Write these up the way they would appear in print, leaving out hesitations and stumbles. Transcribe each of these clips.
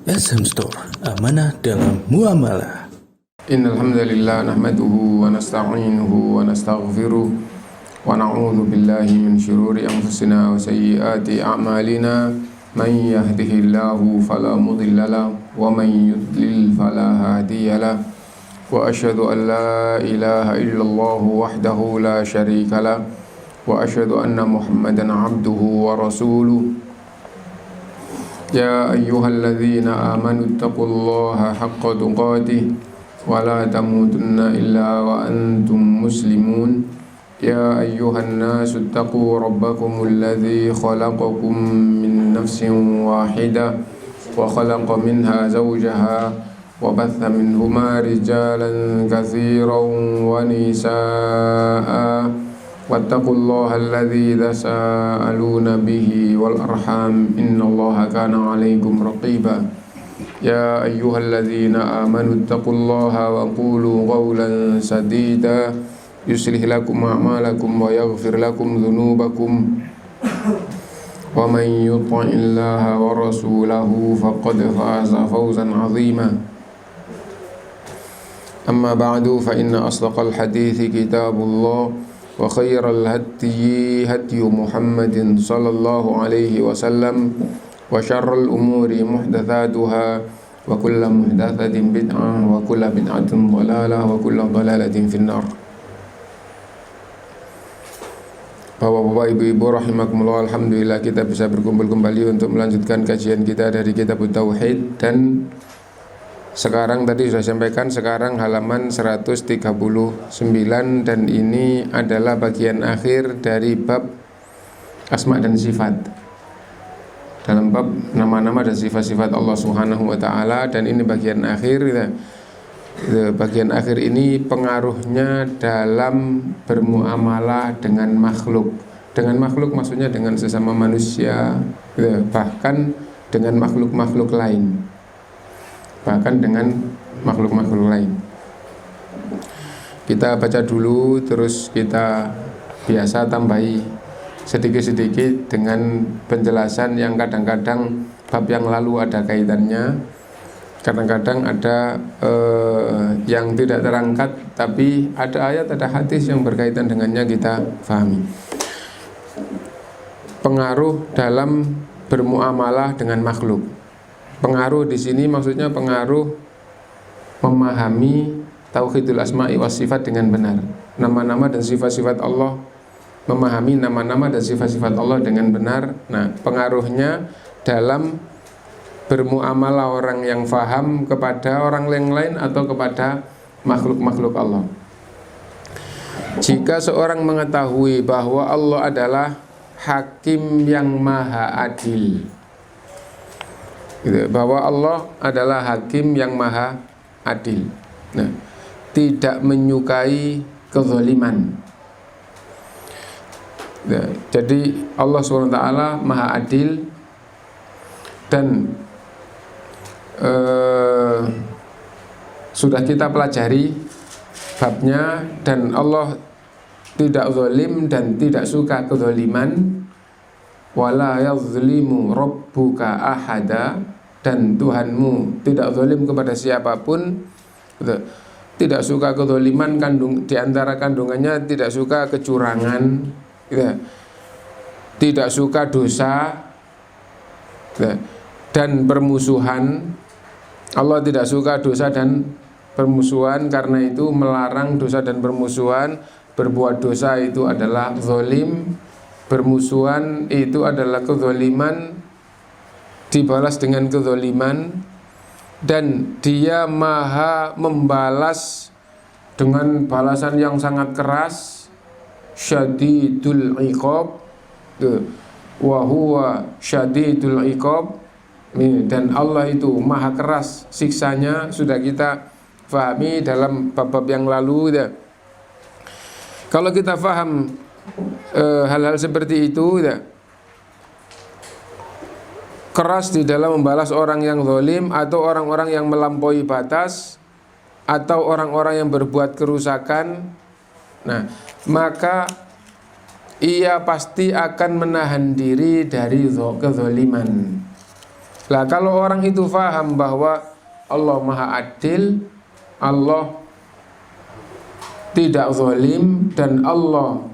SM Store, amanah dalam muamalah. Innal hamdalillah nahmaduhu wa nasta'inuhu wa nastaghfiruh wa na'udzu billahi min shururi anfusina wa sayyiati a'malina. Man yahdihillahu fala mudilla lahu wa man yudlil fala hadiya lahu. Wa asyhadu an la ilaha illallah wahdahu la syarika lahu wa asyhadu anna Muhammadan 'abduhu wa rasuluh. Ya ayyuhalladzina amanu taqullaha haqqa tuqatih wa la tamutunna illa wa antum muslimun. Ya ayyuhan nasu taqu rabbakumul ladzi khalaqakum min nafsin wahidah wa khalaqa minha zawjaha wa batha minhuma rijalan katsiran wa nisaa'a. Wattaqullaha alladzi tasaaluna bihi wal arham innallaha kana 'alaikum raqiba. Ya ayyuhalladzina amanu taqullaha wa qulu qawlan sadida yuslih lakum a'malakum wa yaghfir lakum dhunubakum wa man yuti'illaha wa rasulahu faqad faza fawzan 'azima. Amma ba'du fa inna asdaqal hadithi kitabullah wa khairal hadyi hadyu Muhammadin sallallahu alaihi wasallam wa syarrul umuri muhdatsatuha wa kullu muhdatsatin bid'ah wa kullu bid'atin dhalalah wa kullu dhalalatin finnar. Bapak-bapak, ibu-ibu rahimakumullah, alhamdulillah kita bisa berkumpul kembali untuk melanjutkan kajian kita dari kitab Tauhid. Dan sekarang tadi sudah sampaikan, sekarang halaman 139, dan ini adalah bagian akhir dari bab asma dan sifat. Dalam bab nama-nama dan sifat-sifat Allah Subhanahu wa taala, dan ini bagian akhir. Bagian akhir ini pengaruhnya dalam bermuamalah dengan makhluk. Dengan makhluk maksudnya dengan sesama manusia, bahkan dengan makhluk-makhluk lain. Bahkan dengan makhluk-makhluk lain. Kita baca dulu, terus kita biasa tambahi sedikit-sedikit dengan penjelasan yang kadang-kadang bab yang lalu ada kaitannya, kadang-kadang ada yang tidak terangkat, tapi ada ayat, ada hadis yang berkaitan dengannya kita pahami. Pengaruh dalam bermuamalah dengan makhluk. Pengaruh di sini maksudnya pengaruh memahami tauhidul asma'i was sifat dengan benar. Nama-nama dan sifat-sifat Allah, memahami nama-nama dan sifat-sifat Allah dengan benar. Nah, pengaruhnya dalam bermuamalah orang yang faham kepada orang yang lain atau kepada makhluk-makhluk Allah. Jika seorang mengetahui bahwa Allah adalah Hakim yang Maha Adil, bahwa Allah adalah Hakim yang Maha Adil, nah, tidak menyukai kezaliman. Nah, jadi Allah SWT Maha Adil, dan sudah kita pelajari babnya, dan Allah tidak zalim dan tidak suka kezaliman. Wala yazlimu rabbuka ahada, dan Tuhanmu tidak zalim kepada siapapun, tidak suka kezaliman, di antara kandungannya tidak suka kecurangan, tidak suka dosa dan permusuhan. Allah tidak suka dosa dan permusuhan, karena itu melarang dosa dan permusuhan. Berbuat dosa itu adalah zalim, bermusuhan itu adalah kezaliman, dibalas dengan kezaliman, dan Dia Maha membalas dengan balasan yang sangat keras. Syadidul iqab, wa huwa syadidul iqab. Dan Allah itu maha keras siksanya, sudah kita fahami dalam bab-bab yang lalu. Kalau kita faham hal-hal seperti itu, keras di dalam membalas orang yang zalim, atau orang-orang yang melampaui batas, atau orang-orang yang berbuat kerusakan, nah, maka ia pasti akan menahan diri dari kezaliman. Lah kalau orang itu faham bahwa Allah Maha Adil, Allah tidak zalim, dan Allah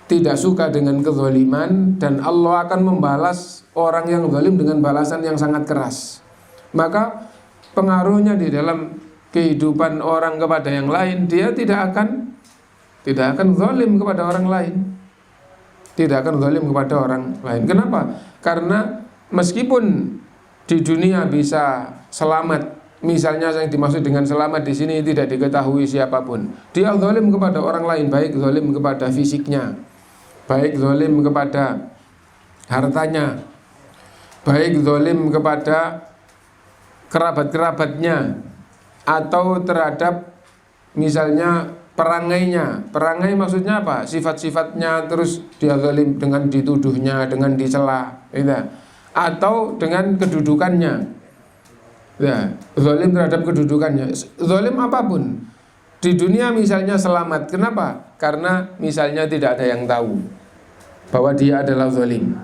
tidak suka dengan kezaliman, dan Allah akan membalas orang yang zalim dengan balasan yang sangat keras, maka pengaruhnya di dalam kehidupan orang kepada yang lain, dia tidak akan zalim kepada orang lain. Tidak akan zalim kepada orang lain. Kenapa? Karena meskipun di dunia bisa selamat, misalnya yang dimaksud dengan selamat di sini tidak diketahui siapapun, dia zalim kepada orang lain, baik zalim kepada fisiknya, baik zalim kepada hartanya, baik zalim kepada kerabat-kerabatnya, atau terhadap misalnya perangainya. Perangai maksudnya apa? Sifat-sifatnya, terus dia zalim dengan dituduhnya, dengan dicela, gitu. Atau dengan kedudukannya, ya, zalim terhadap kedudukannya. Zalim apapun di dunia misalnya selamat. Kenapa? Karena misalnya tidak ada yang tahu bahwa dia adalah zalim.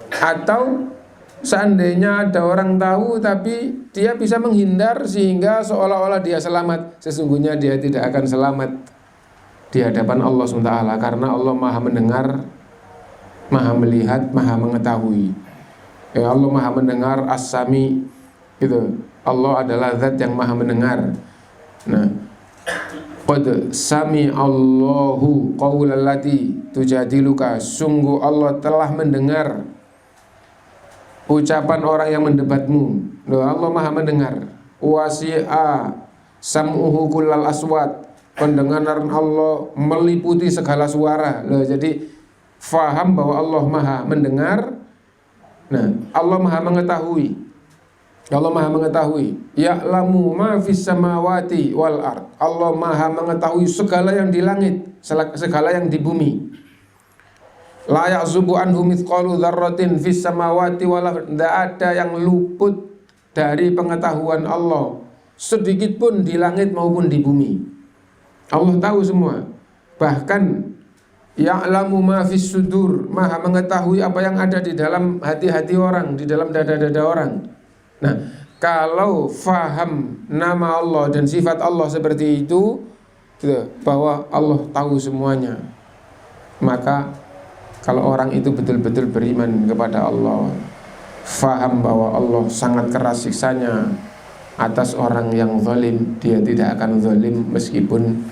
Atau seandainya ada orang tahu tapi dia bisa menghindar sehingga seolah-olah dia selamat, sesungguhnya dia tidak akan selamat di hadapan Allah SWT, karena Allah Maha mendengar, Maha melihat, Maha mengetahui. Ya, Allah Maha mendengar, As-Sami, gitu. Allah adalah zat yang Maha mendengar. Nah, qad sami Allahu qaulal lati tujadiluka, sungguh Allah telah mendengar ucapan orang yang mendebatmu. Allah Maha mendengar. Wasi'a sam'uhu kullal aswat, pendengaran Allah meliputi segala suara. Jadi faham bahwa Allah Maha mendengar. Nah, Allah Maha mengetahui. Allah Maha mengetahui. Ya'lamu ma fis samawati wal ard. Allah Maha mengetahui segala yang di langit, segala yang di bumi. La ya'zubu anhu mithqalu dzarratin fis samawati wal ard. Tidak ada yang luput dari pengetahuan Allah, sedikit pun di langit maupun di bumi. Allah tahu semua. Bahkan ya'lamu ma fis sudur, Maha mengetahui apa yang ada di dalam hati-hati orang, di dalam dada-dada orang. Nah, kalau faham nama Allah dan sifat Allah seperti itu, gitu, bahwa Allah tahu semuanya, maka kalau orang itu betul-betul beriman kepada Allah, faham bahwa Allah sangat keras siksanya atas orang yang zalim, dia tidak akan zalim meskipun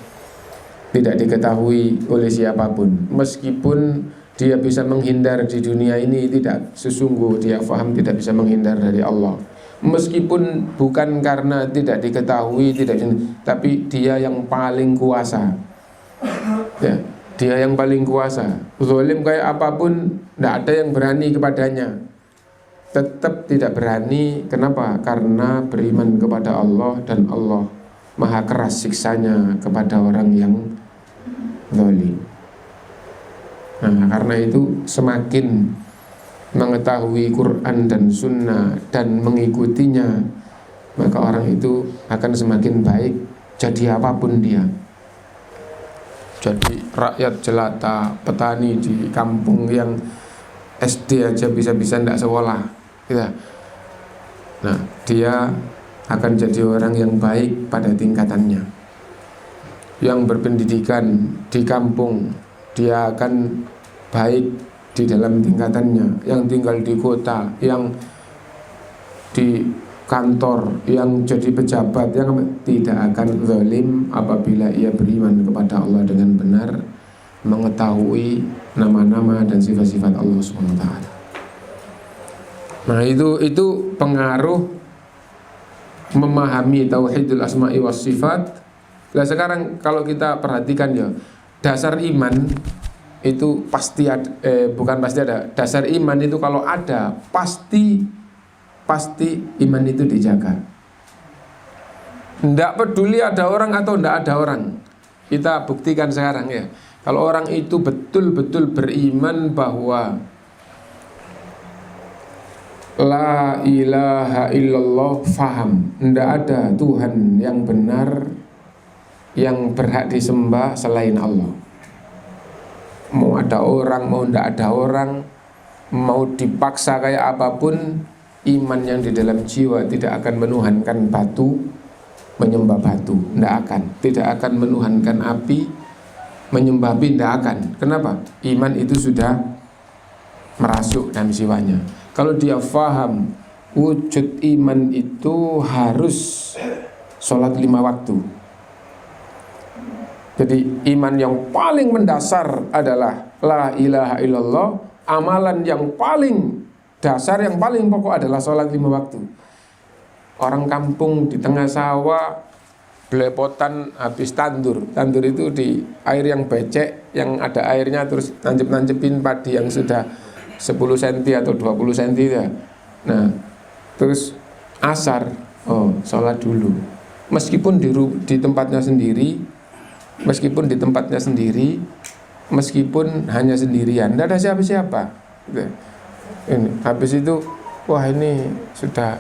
tidak diketahui oleh siapapun. Meskipun dia bisa menghindar di dunia ini, tidak, sesungguh dia faham tidak bisa menghindar dari Allah. Meskipun bukan karena tidak diketahui, tapi dia yang paling kuasa. Ya, dia yang paling kuasa. Zalim kayak apapun, tidak ada yang berani kepadanya. Tetap tidak berani. Kenapa? Karena beriman kepada Allah, dan Allah Maha keras siksanya kepada orang yang zalim. Nah, karena itu semakin mengetahui Quran dan Sunnah dan mengikutinya, maka orang itu akan semakin baik, jadi apapun dia. Jadi rakyat jelata, petani di kampung yang SD aja bisa-bisa tidak sekolah, ya. Nah, dia akan jadi orang yang baik pada tingkatannya. Yang berpendidikan di kampung, dia akan baik di dalam tingkatannya. Yang tinggal di kota, yang di kantor, yang jadi pejabat, yang tidak akan zalim apabila ia beriman kepada Allah dengan benar, mengetahui nama-nama dan sifat-sifat Allah SWT. Nah, itu pengaruh memahami tauhidul asma'i was sifat. Nah, sekarang kalau kita perhatikan ya, dasar iman itu pasti ada, bukan pasti ada. Dasar iman itu kalau ada, pasti iman itu dijaga. Tidak peduli ada orang atau tidak ada orang. Kita buktikan sekarang ya. Kalau orang itu betul-betul beriman bahwa la ilaha illallah, faham, tidak ada Tuhan yang benar yang berhak disembah selain Allah. Mau ada orang, mau tidak ada orang, mau dipaksa kayak apapun, iman yang di dalam jiwa tidak akan menuhankan batu, menyembah batu, tidak akan menuhankan api, menyembah api, tidak akan. Kenapa? Iman itu sudah merasuk dalam jiwanya. Kalau dia faham wujud iman itu harus sholat 5 waktu. Jadi iman yang paling mendasar adalah la ilaha illallah. Amalan yang paling dasar, yang paling pokok adalah sholat 5 waktu. Orang kampung di tengah sawah belepotan habis tandur. Tandur itu di air yang becek, yang ada airnya, terus nancep-nancepin padi yang sudah 10 cm atau 20 cm ya. Nah, terus asar, sholat dulu. Meskipun di tempatnya sendiri, meskipun hanya sendirian, tidak ada siapa-siapa. Ini habis itu, wah ini sudah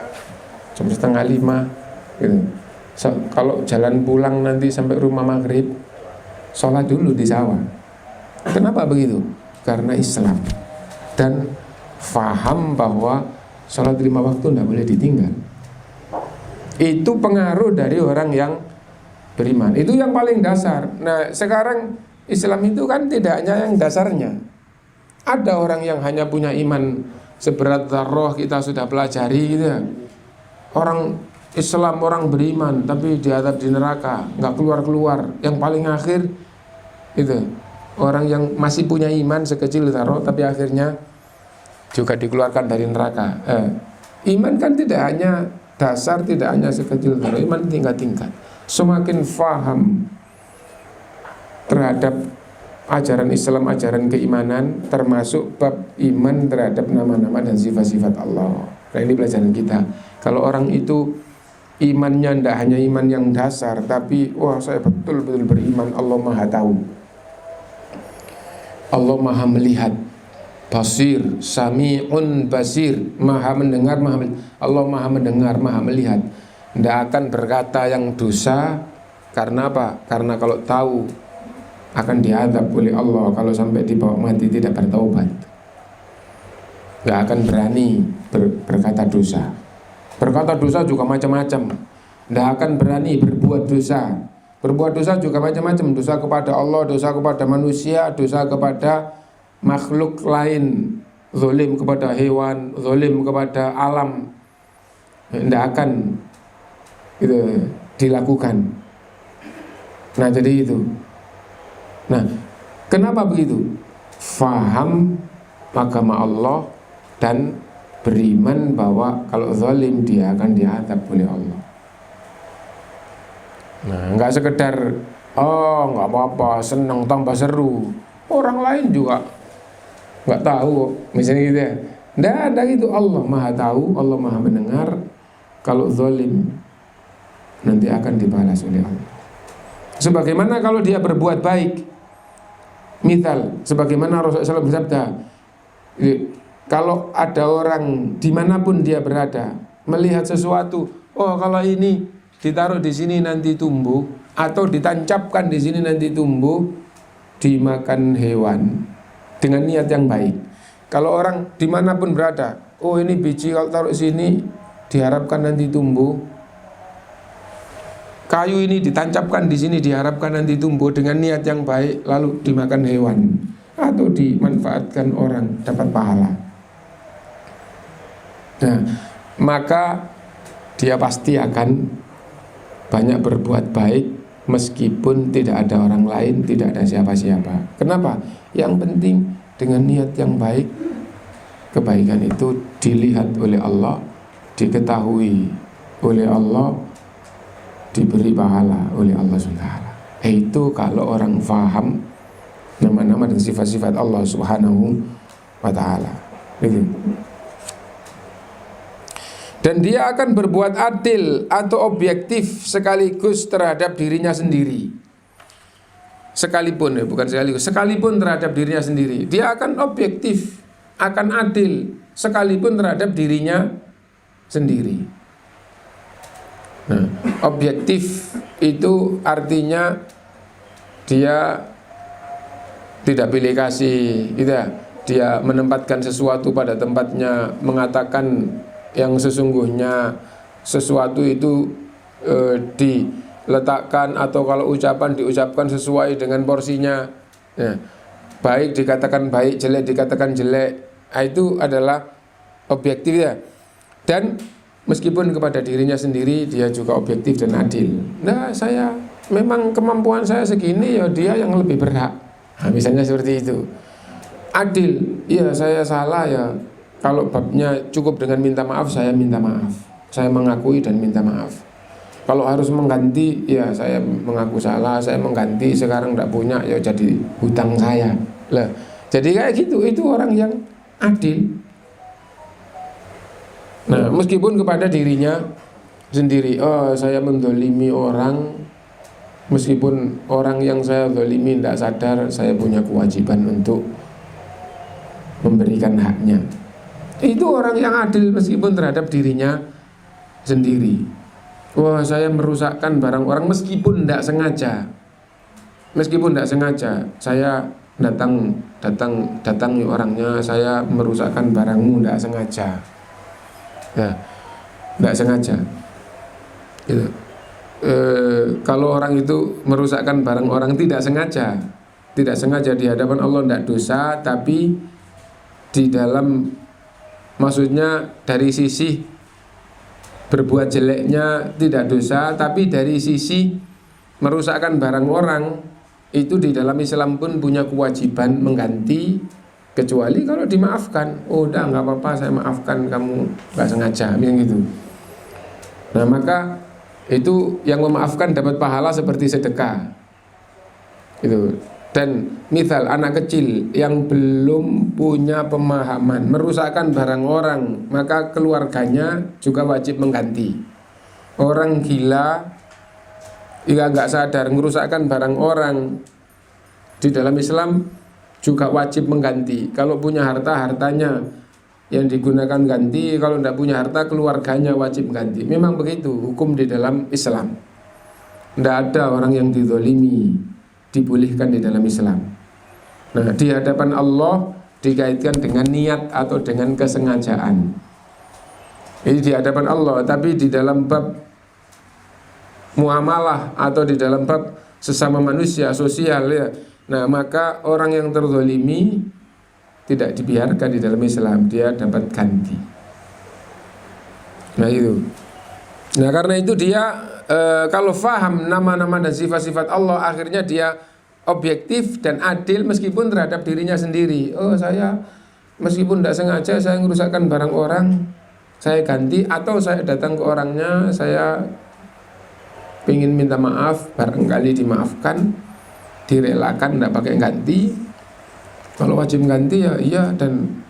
jam 4:30 gitu. Kalau jalan pulang nanti sampai rumah maghrib, sholat dulu di sawah. Kenapa begitu? Karena Islam dan faham bahwa sholat 5 waktu tidak boleh ditinggal. Itu pengaruh dari orang yang beriman. Itu yang paling dasar. Nah, sekarang Islam itu kan tidak hanya yang dasarnya. Ada orang yang hanya punya iman seberat zarrah, kita sudah pelajari gitu ya. Orang Islam, orang beriman tapi diadab di neraka, nggak keluar-keluar. Yang paling akhir itu orang yang masih punya iman sekecil zarrah tapi akhirnya juga dikeluarkan dari neraka. Iman kan tidak hanya dasar, tidak hanya sekecil zarrah, iman tingkat-tingkat. Semakin faham terhadap ajaran Islam, ajaran keimanan, termasuk bab iman terhadap nama-nama dan sifat-sifat Allah. Nah, ini pelajaran kita. Kalau orang itu imannya tidak hanya iman yang dasar, tapi wah saya betul-betul beriman Allah Maha Tahu, Allah Maha Melihat, Basir, Sami'un Basir, Maha Mendengar, Allah Maha Mendengar, Maha Melihat. Tidak akan berkata yang dosa. Karena apa? Karena kalau tahu akan diadab oleh Allah kalau sampai dibawa mati tidak bertaubat, nggak akan berani berkata dosa. Berkata dosa juga macam-macam. Nggak akan berani berbuat dosa. Berbuat dosa juga macam-macam. Dosa kepada Allah, dosa kepada manusia, dosa kepada makhluk lain, zalim kepada hewan, zalim kepada alam. Nggak akan itu dilakukan. Nah, jadi itu. Nah, kenapa begitu? Faham agama Allah dan beriman bahwa kalau zalim dia akan diadab oleh Allah. Nah, nggak sekedar nggak apa-apa, senang tambah seru. Orang lain juga nggak tahu, misalnya gitu ya. Nggak ada gitu. Allah Maha Tahu, Allah Maha Mendengar. Kalau zalim nanti akan dibalas oleh Allah. Sebagaimana kalau dia berbuat baik, misal sebagaimana Rasulullah SAW bersabda, kalau ada orang dimanapun dia berada melihat sesuatu, kalau ini ditaruh di sini nanti tumbuh, atau ditancapkan di sini nanti tumbuh, dimakan hewan dengan niat yang baik. Kalau orang dimanapun berada, ini biji kalau taruh sini diharapkan nanti tumbuh, kayu ini ditancapkan di sini diharapkan nanti tumbuh dengan niat yang baik, lalu dimakan hewan atau dimanfaatkan orang dapat pahala. Nah, maka dia pasti akan banyak berbuat baik meskipun tidak ada orang lain, tidak ada siapa-siapa. Kenapa? Yang penting dengan niat yang baik, kebaikan itu dilihat oleh Allah, diketahui oleh Allah, diberi pahala oleh Allah SWT. Itu kalau orang faham nama-nama dan sifat-sifat Allah Subhanahu wa ta'ala. Dan dia akan berbuat adil atau objektif sekaligus terhadap dirinya sendiri. Sekalipun, sekalipun terhadap dirinya sendiri, dia akan objektif, akan adil sekalipun terhadap dirinya sendiri. Nah, objektif itu artinya dia tidak pilih kasih, gitu ya. Dia menempatkan sesuatu pada tempatnya, mengatakan yang sesungguhnya sesuatu itu diletakkan atau kalau ucapan diucapkan sesuai dengan porsinya. Nah, baik dikatakan baik, jelek dikatakan jelek. Nah, itu adalah objektif ya. Dan meskipun kepada dirinya sendiri dia juga objektif dan adil. Nah, saya memang kemampuan saya segini, ya dia yang lebih berhak. Nah, misalnya seperti itu. Adil, ya saya salah ya. Kalau babnya cukup dengan minta maaf, saya minta maaf. Saya mengakui dan minta maaf. Kalau harus mengganti, ya saya mengaku salah, saya mengganti, sekarang tidak punya, ya jadi hutang saya. Lah, jadi kayak gitu, itu orang yang adil. Nah, meskipun kepada dirinya sendiri, oh saya mendolimi orang, meskipun orang yang saya dolimi tidak sadar, saya punya kewajiban untuk memberikan haknya. Itu orang yang adil meskipun terhadap dirinya sendiri. Wah, saya merusakkan barang orang meskipun tidak sengaja. Meskipun tidak sengaja, saya datangi orangnya, saya merusakkan barangmu tidak sengaja. Ya, tidak sengaja. Gitu. Kalau orang itu merusakkan barang orang tidak sengaja di hadapan Allah tidak dosa, tapi di dalam, maksudnya dari sisi berbuat jeleknya tidak dosa, tapi dari sisi merusakkan barang orang itu di dalam Islam pun punya kewajiban mengganti, kecuali kalau dimaafkan. Oh udah nggak apa-apa, saya maafkan, kamu nggak sengaja, misalnya gitu. Nah, maka itu yang memaafkan dapat pahala seperti sedekah itu. Dan misal anak kecil yang belum punya pemahaman merusakkan barang orang, maka keluarganya juga wajib mengganti. Orang gila jika nggak sadar merusakkan barang orang, di dalam Islam juga wajib mengganti. Kalau punya harta, hartanya yang digunakan ganti. Kalau tidak punya harta, keluarganya wajib ganti. Memang begitu hukum di dalam Islam. Tidak ada orang yang dizalimi dibolehkan di dalam Islam. Nah, di hadapan Allah dikaitkan dengan niat atau dengan kesengajaan. Ini di hadapan Allah, tapi di dalam bab muamalah atau di dalam bab sesama manusia, sosial ya. Nah, maka orang yang terzalimi tidak dibiarkan di dalam Islam, dia dapat ganti. Nah, itu. Nah, karena itu dia kalau faham nama-nama dan sifat-sifat Allah, akhirnya dia objektif dan adil meskipun terhadap dirinya sendiri. Oh, saya meskipun tidak sengaja saya merusakkan barang orang, saya ganti. Atau saya datang ke orangnya, saya ingin minta maaf, barangkali dimaafkan, direlakan, tidak pakai ganti. Kalau wajib ganti ya iya, dan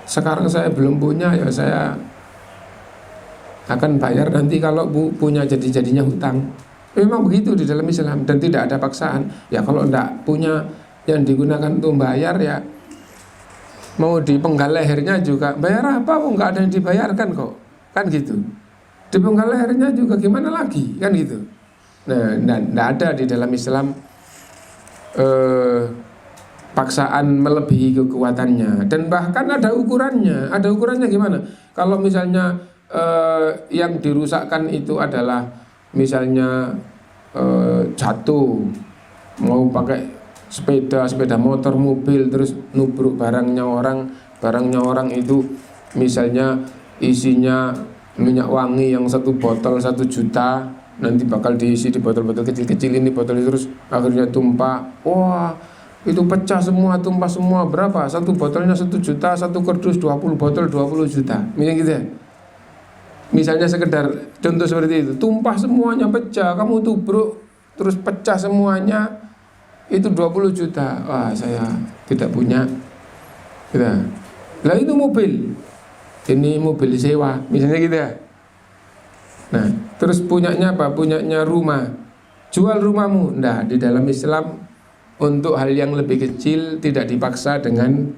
sekarang saya belum punya, ya saya akan bayar nanti kalau punya, jadinya hutang. Memang begitu di dalam Islam dan tidak ada paksaan. Ya kalau tidak punya yang digunakan untuk bayar, ya mau dipenggal lehernya juga bayar apa? Oh, nggak ada yang dibayarkan kok, kan gitu. Dipenggal lehernya juga gimana lagi, kan gitu. Nah, tidak ada di dalam Islam paksaan melebihi kekuatannya. Dan bahkan ada ukurannya. Ada ukurannya gimana? Kalau misalnya yang dirusakkan itu adalah misalnya jatuh, mau pakai sepeda motor, mobil, terus nubruk barangnya orang itu misalnya isinya minyak wangi yang 1 botol 1 juta, nanti bakal diisi di botol-botol kecil-kecil ini, botol itu terus akhirnya tumpah. Wah, itu pecah semua, tumpah semua. Berapa? 1 botolnya 1 juta, 1 kardus 20 botol 20 juta, misalnya gitu ya. Misalnya sekedar contoh seperti itu, tumpah semuanya, pecah, kamu tubruk terus pecah semuanya, itu 20 juta. Wah, saya tidak punya. Gitu. Lah itu mobil, ini mobil sewa, misalnya gitu ya. Nah, terus punyanya apa? Punyanya rumah, jual rumahmu. Nah, di dalam Islam untuk hal yang lebih kecil tidak dipaksa dengan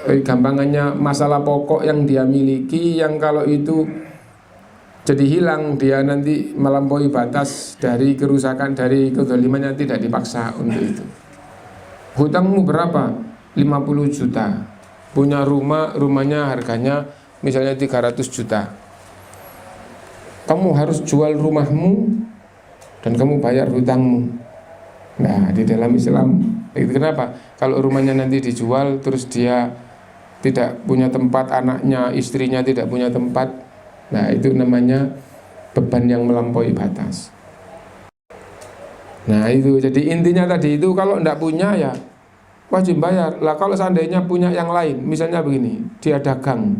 gampangannya masalah pokok yang dia miliki, yang kalau itu jadi hilang, dia nanti melampaui batas dari kerusakan, dari kezalimannya, tidak dipaksa untuk itu. Hutangmu berapa? 50 juta. punya rumahnya harganya misalnya 300 juta. Kamu harus jual rumahmu dan kamu bayar hutangmu. Nah, di dalam Islam itu kenapa? Kalau rumahnya nanti dijual terus dia tidak punya tempat, anaknya, istrinya tidak punya tempat, nah itu namanya beban yang melampaui batas. Nah itu, jadi intinya tadi itu kalau tidak punya ya wajib bayar. Lah kalau seandainya punya yang lain, misalnya begini, dia dagang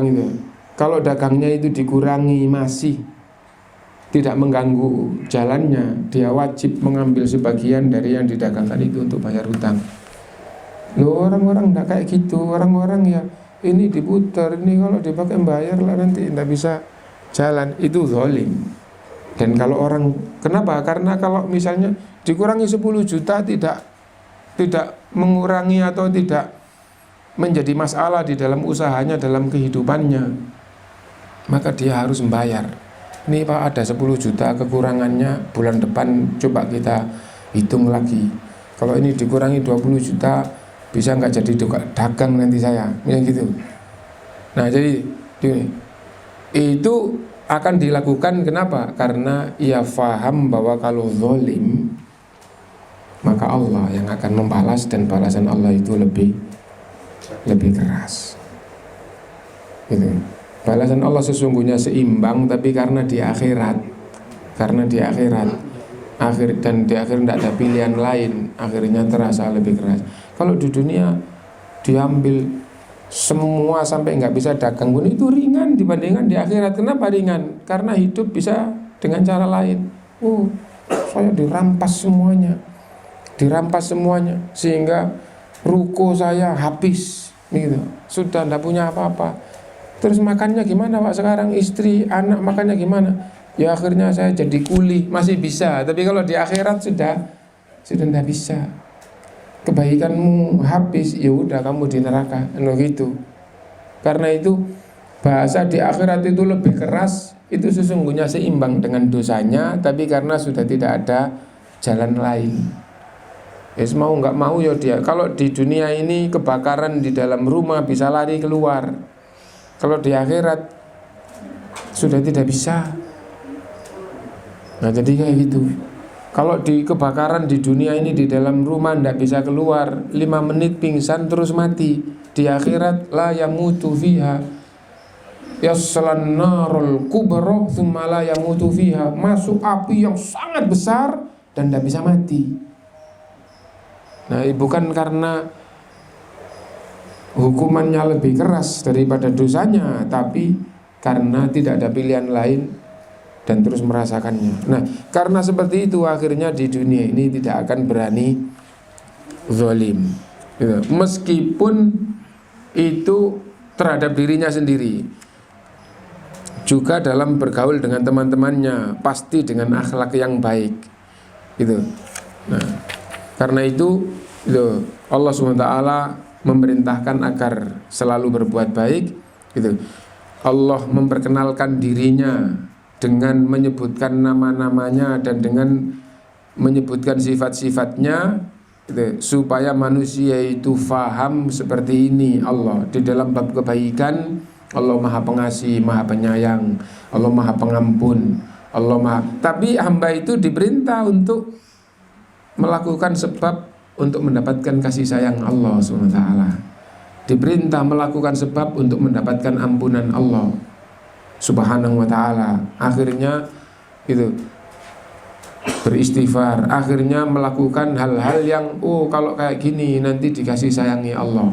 itu, kalau dagangnya itu dikurangi masih tidak mengganggu jalannya, dia wajib mengambil sebagian dari yang didagangkan itu untuk bayar hutang. Loh, orang-orang tidak kayak gitu. Orang-orang ya ini diputar, ini kalau dipakai bayar lah nanti tidak bisa jalan. Itu zalim. Dan kalau orang, kenapa? Karena kalau misalnya dikurangi 10 juta tidak mengurangi atau tidak menjadi masalah di dalam usahanya, dalam kehidupannya, maka dia harus membayar. Ini Pak, ada 10 juta kekurangannya, bulan depan coba kita hitung lagi. Kalau ini dikurangi 20 juta, bisa nggak jadi dagang nanti saya, yang gitu. Nah jadi itu akan dilakukan, kenapa? Karena ia faham bahwa kalau zalim maka Allah yang akan membalas, dan balasan Allah itu lebih keras. Gitu. Balasan Allah sesungguhnya seimbang, tapi karena di akhirat di akhir tidak ada pilihan lain, akhirnya terasa lebih keras. Kalau di dunia diambil semua sampai nggak bisa dagang pun itu ringan dibandingkan di akhirat. Kenapa ringan? Karena hidup bisa dengan cara lain. Saya dirampas semuanya sehingga ruko saya habis, gitu. Sudah tidak punya apa-apa. Terus makannya gimana Pak sekarang? Istri, anak makannya gimana? Ya akhirnya saya jadi kuli, masih bisa. Tapi kalau di akhirat sudah tidak bisa. Kebaikanmu habis, ya udah kamu di neraka, gitu. Karena itu bahasa di akhirat itu lebih keras, itu sesungguhnya seimbang dengan dosanya, tapi karena sudah tidak ada jalan lain. Mau nggak mau ya dia. Kalau di dunia ini kebakaran di dalam rumah bisa lari keluar. Kalau di akhirat sudah tidak bisa. Nah jadi kayak gitu. Kalau di kebakaran di dunia ini di dalam rumah tidak bisa keluar, 5 menit pingsan terus mati. Di akhirat la yamutu fiha yaslan narul kubra thumma la yamutu fiha, masuk api yang sangat besar dan tidak bisa mati. Nah bukan karena hukumannya lebih keras daripada dosanya, tapi karena tidak ada pilihan lain dan terus merasakannya. Nah karena seperti itu akhirnya di dunia ini tidak akan berani zalim, gitu. Meskipun itu terhadap dirinya sendiri, juga dalam bergaul dengan teman-temannya pasti dengan akhlak yang baik, gitu. Nah karena itu Allah SWT memerintahkan agar selalu berbuat baik, gitu. Allah memperkenalkan dirinya dengan menyebutkan nama-namanya dan dengan menyebutkan sifat-sifatnya, gitu, supaya manusia itu faham seperti ini. Allah di dalam bab kebaikan, Allah Maha Pengasih, Maha Penyayang, Allah Maha Pengampun, tapi hamba itu diperintah untuk melakukan sebab untuk mendapatkan kasih sayang Allah SWT. Diperintah melakukan sebab untuk mendapatkan ampunan Allah Subhanahu wa ta'ala. Akhirnya itu beristighfar, akhirnya melakukan hal-hal yang kalau kayak gini nanti dikasih sayangi Allah.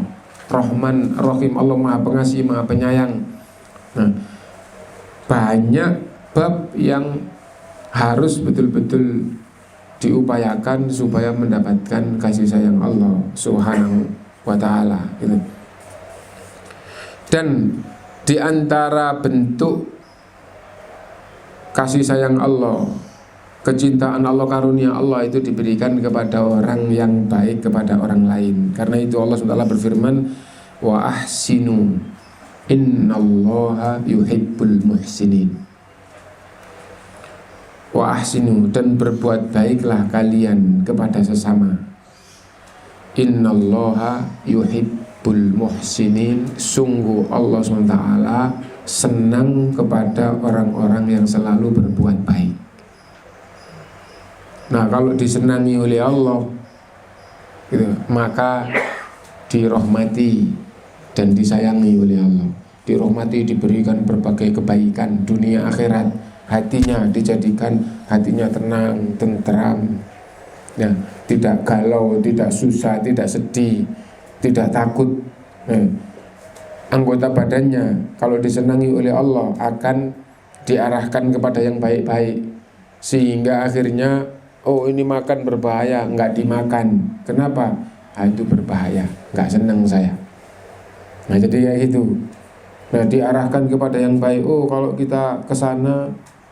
Rahman Rahim, Allah Maha Pengasih, Maha Penyayang. Nah, banyak bab yang harus betul-betul diupayakan supaya mendapatkan kasih sayang Allah Subhanahu wa ta'ala, gitu. Dan di antara bentuk kasih sayang Allah, kecintaan Allah, karunia Allah itu diberikan kepada orang yang baik kepada orang lain. Karena itu Allah SWT berfirman, wa ahsinu innallaha yuhibbul muhsinin. Wa ahsinu, dan berbuat baiklah kalian kepada sesama. Innallaha yuhibbul yuhibbul muhsinin, sungguh Allah SWT senang kepada orang-orang yang selalu berbuat baik. Nah, kalau disenangi oleh Allah gitu, maka dirahmati dan disayangi oleh Allah. Dirahmati, diberikan berbagai kebaikan dunia akhirat. Hatinya dijadikan hatinya tenang, tentram, ya, tidak galau, tidak susah, tidak sedih, tidak takut. Anggota badannya kalau disenangi oleh Allah akan diarahkan kepada yang baik-baik, sehingga akhirnya oh ini makan berbahaya, nggak dimakan. Kenapa? Itu berbahaya, nggak senang saya. Nah, jadi kayak gitu. Nah, diarahkan kepada yang baik. Oh, kalau kita ke sana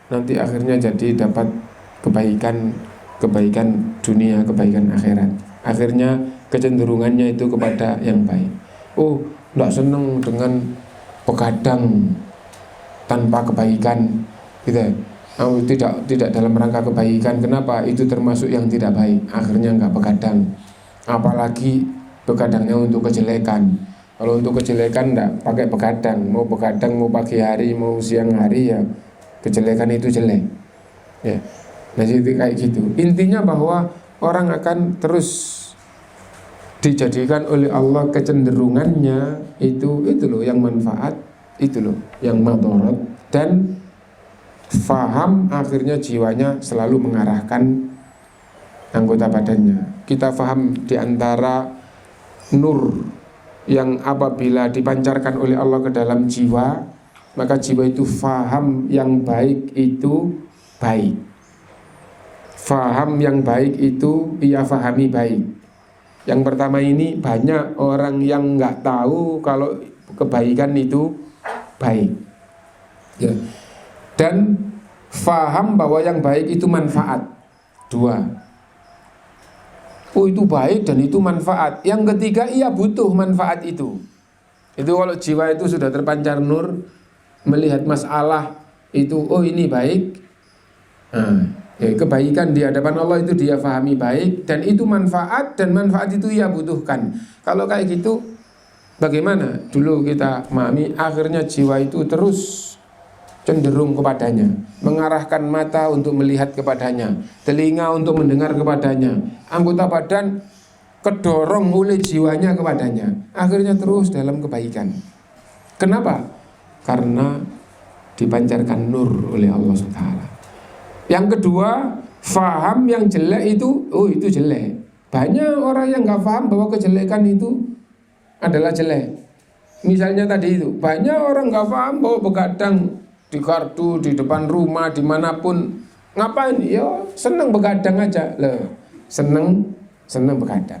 nanti akhirnya jadi dapat kebaikan dunia, kebaikan akhirat. Akhirnya kecenderungannya itu kepada yang baik. Oh, nggak senang dengan begadang tanpa kebaikan, gitu. Oh, tidak dalam rangka kebaikan. Kenapa? Itu termasuk yang tidak baik. Akhirnya nggak begadang. Apalagi begadangnya untuk kejelekan. Kalau untuk kejelekan enggak pakai begadang, mau pagi hari, mau siang hari, ya kejelekan itu jelek. Ya. Nah, jadi kayak gitu. Intinya bahwa orang akan terus dijadikan oleh Allah kecenderungannya itu loh yang manfaat, itu loh yang madarat, dan faham akhirnya jiwanya selalu mengarahkan anggota badannya. Kita faham di antara nur yang apabila dipancarkan oleh Allah ke dalam jiwa, maka jiwa itu faham yang baik itu baik. Faham yang baik itu ia fahami baik. Yang pertama ini banyak orang yang nggak tahu kalau kebaikan itu baik, ya. Dan faham bahwa yang baik itu manfaat. Dua. Oh, itu baik dan itu manfaat. Yang ketiga, ia butuh manfaat itu. Itu kalau jiwa itu sudah terpancar nur, melihat masalah itu, oh ini baik. Nah, ya, kebaikan di hadapan Allah itu dia fahami baik, dan itu manfaat, dan manfaat itu ia butuhkan. Kalau kayak gitu, bagaimana? Dulu kita memahami, akhirnya jiwa itu terus cenderung kepadanya, mengarahkan mata untuk melihat kepadanya, telinga untuk mendengar kepadanya, anggota badan kedorong oleh jiwanya kepadanya, akhirnya terus dalam kebaikan. Kenapa? Karena dipancarkan nur oleh Allah SWT. Yang kedua, faham yang jelek itu, oh itu jelek. Banyak orang yang gak paham bahwa kejelekan itu adalah jelek. Misalnya tadi itu, banyak orang gak paham bahwa begadang di kartu, di depan rumah, dimanapun, ngapain? Ya seneng begadang aja loh, seneng begadang.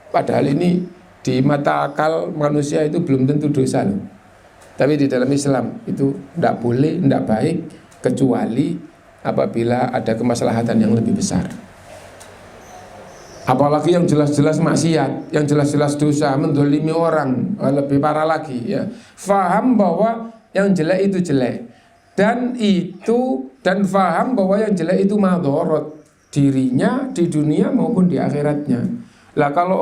Padahal ini di mata akal manusia itu belum tentu dosa loh. Tapi di dalam Islam itu tidak boleh, tidak baik, kecuali apabila ada kemaslahatan yang lebih besar. Apalagi yang jelas-jelas maksiat, yang jelas-jelas dosa, mendolimi orang, lebih parah lagi, ya. Faham bahwa yang jelek itu jelek, dan faham bahwa yang jelek itu madharat dirinya di dunia maupun di akhiratnya. Lah kalau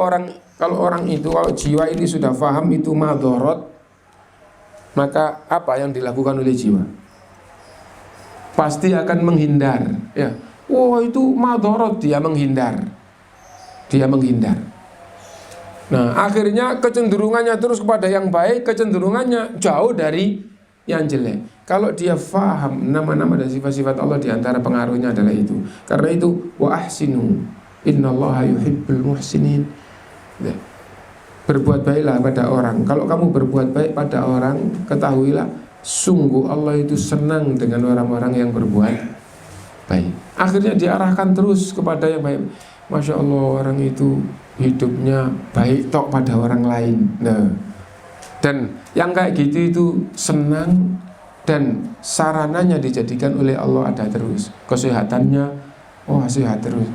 jiwa ini sudah faham itu madharat, maka apa yang dilakukan oleh jiwa? Pasti akan menghindar, ya. Wah, itu madharat, dia menghindar. Nah, akhirnya kecenderungannya terus kepada yang baik, kecenderungannya jauh dari yang jelek. Kalau dia faham nama-nama dan sifat-sifat Allah, di antara pengaruhnya adalah itu. Karena itu, wa ahsinu innallaha yuhibbul muhsinin. Berbuat baiklah pada orang. Kalau kamu berbuat baik pada orang, ketahuilah sungguh Allah itu senang dengan orang-orang yang berbuat baik. Akhirnya diarahkan terus kepada yang baik. Masya Allah, orang itu hidupnya baik tok pada orang lain. Nah, dan yang kayak gitu itu senang, dan sarananya dijadikan oleh Allah ada terus. Kesehatannya, wah sehat terus.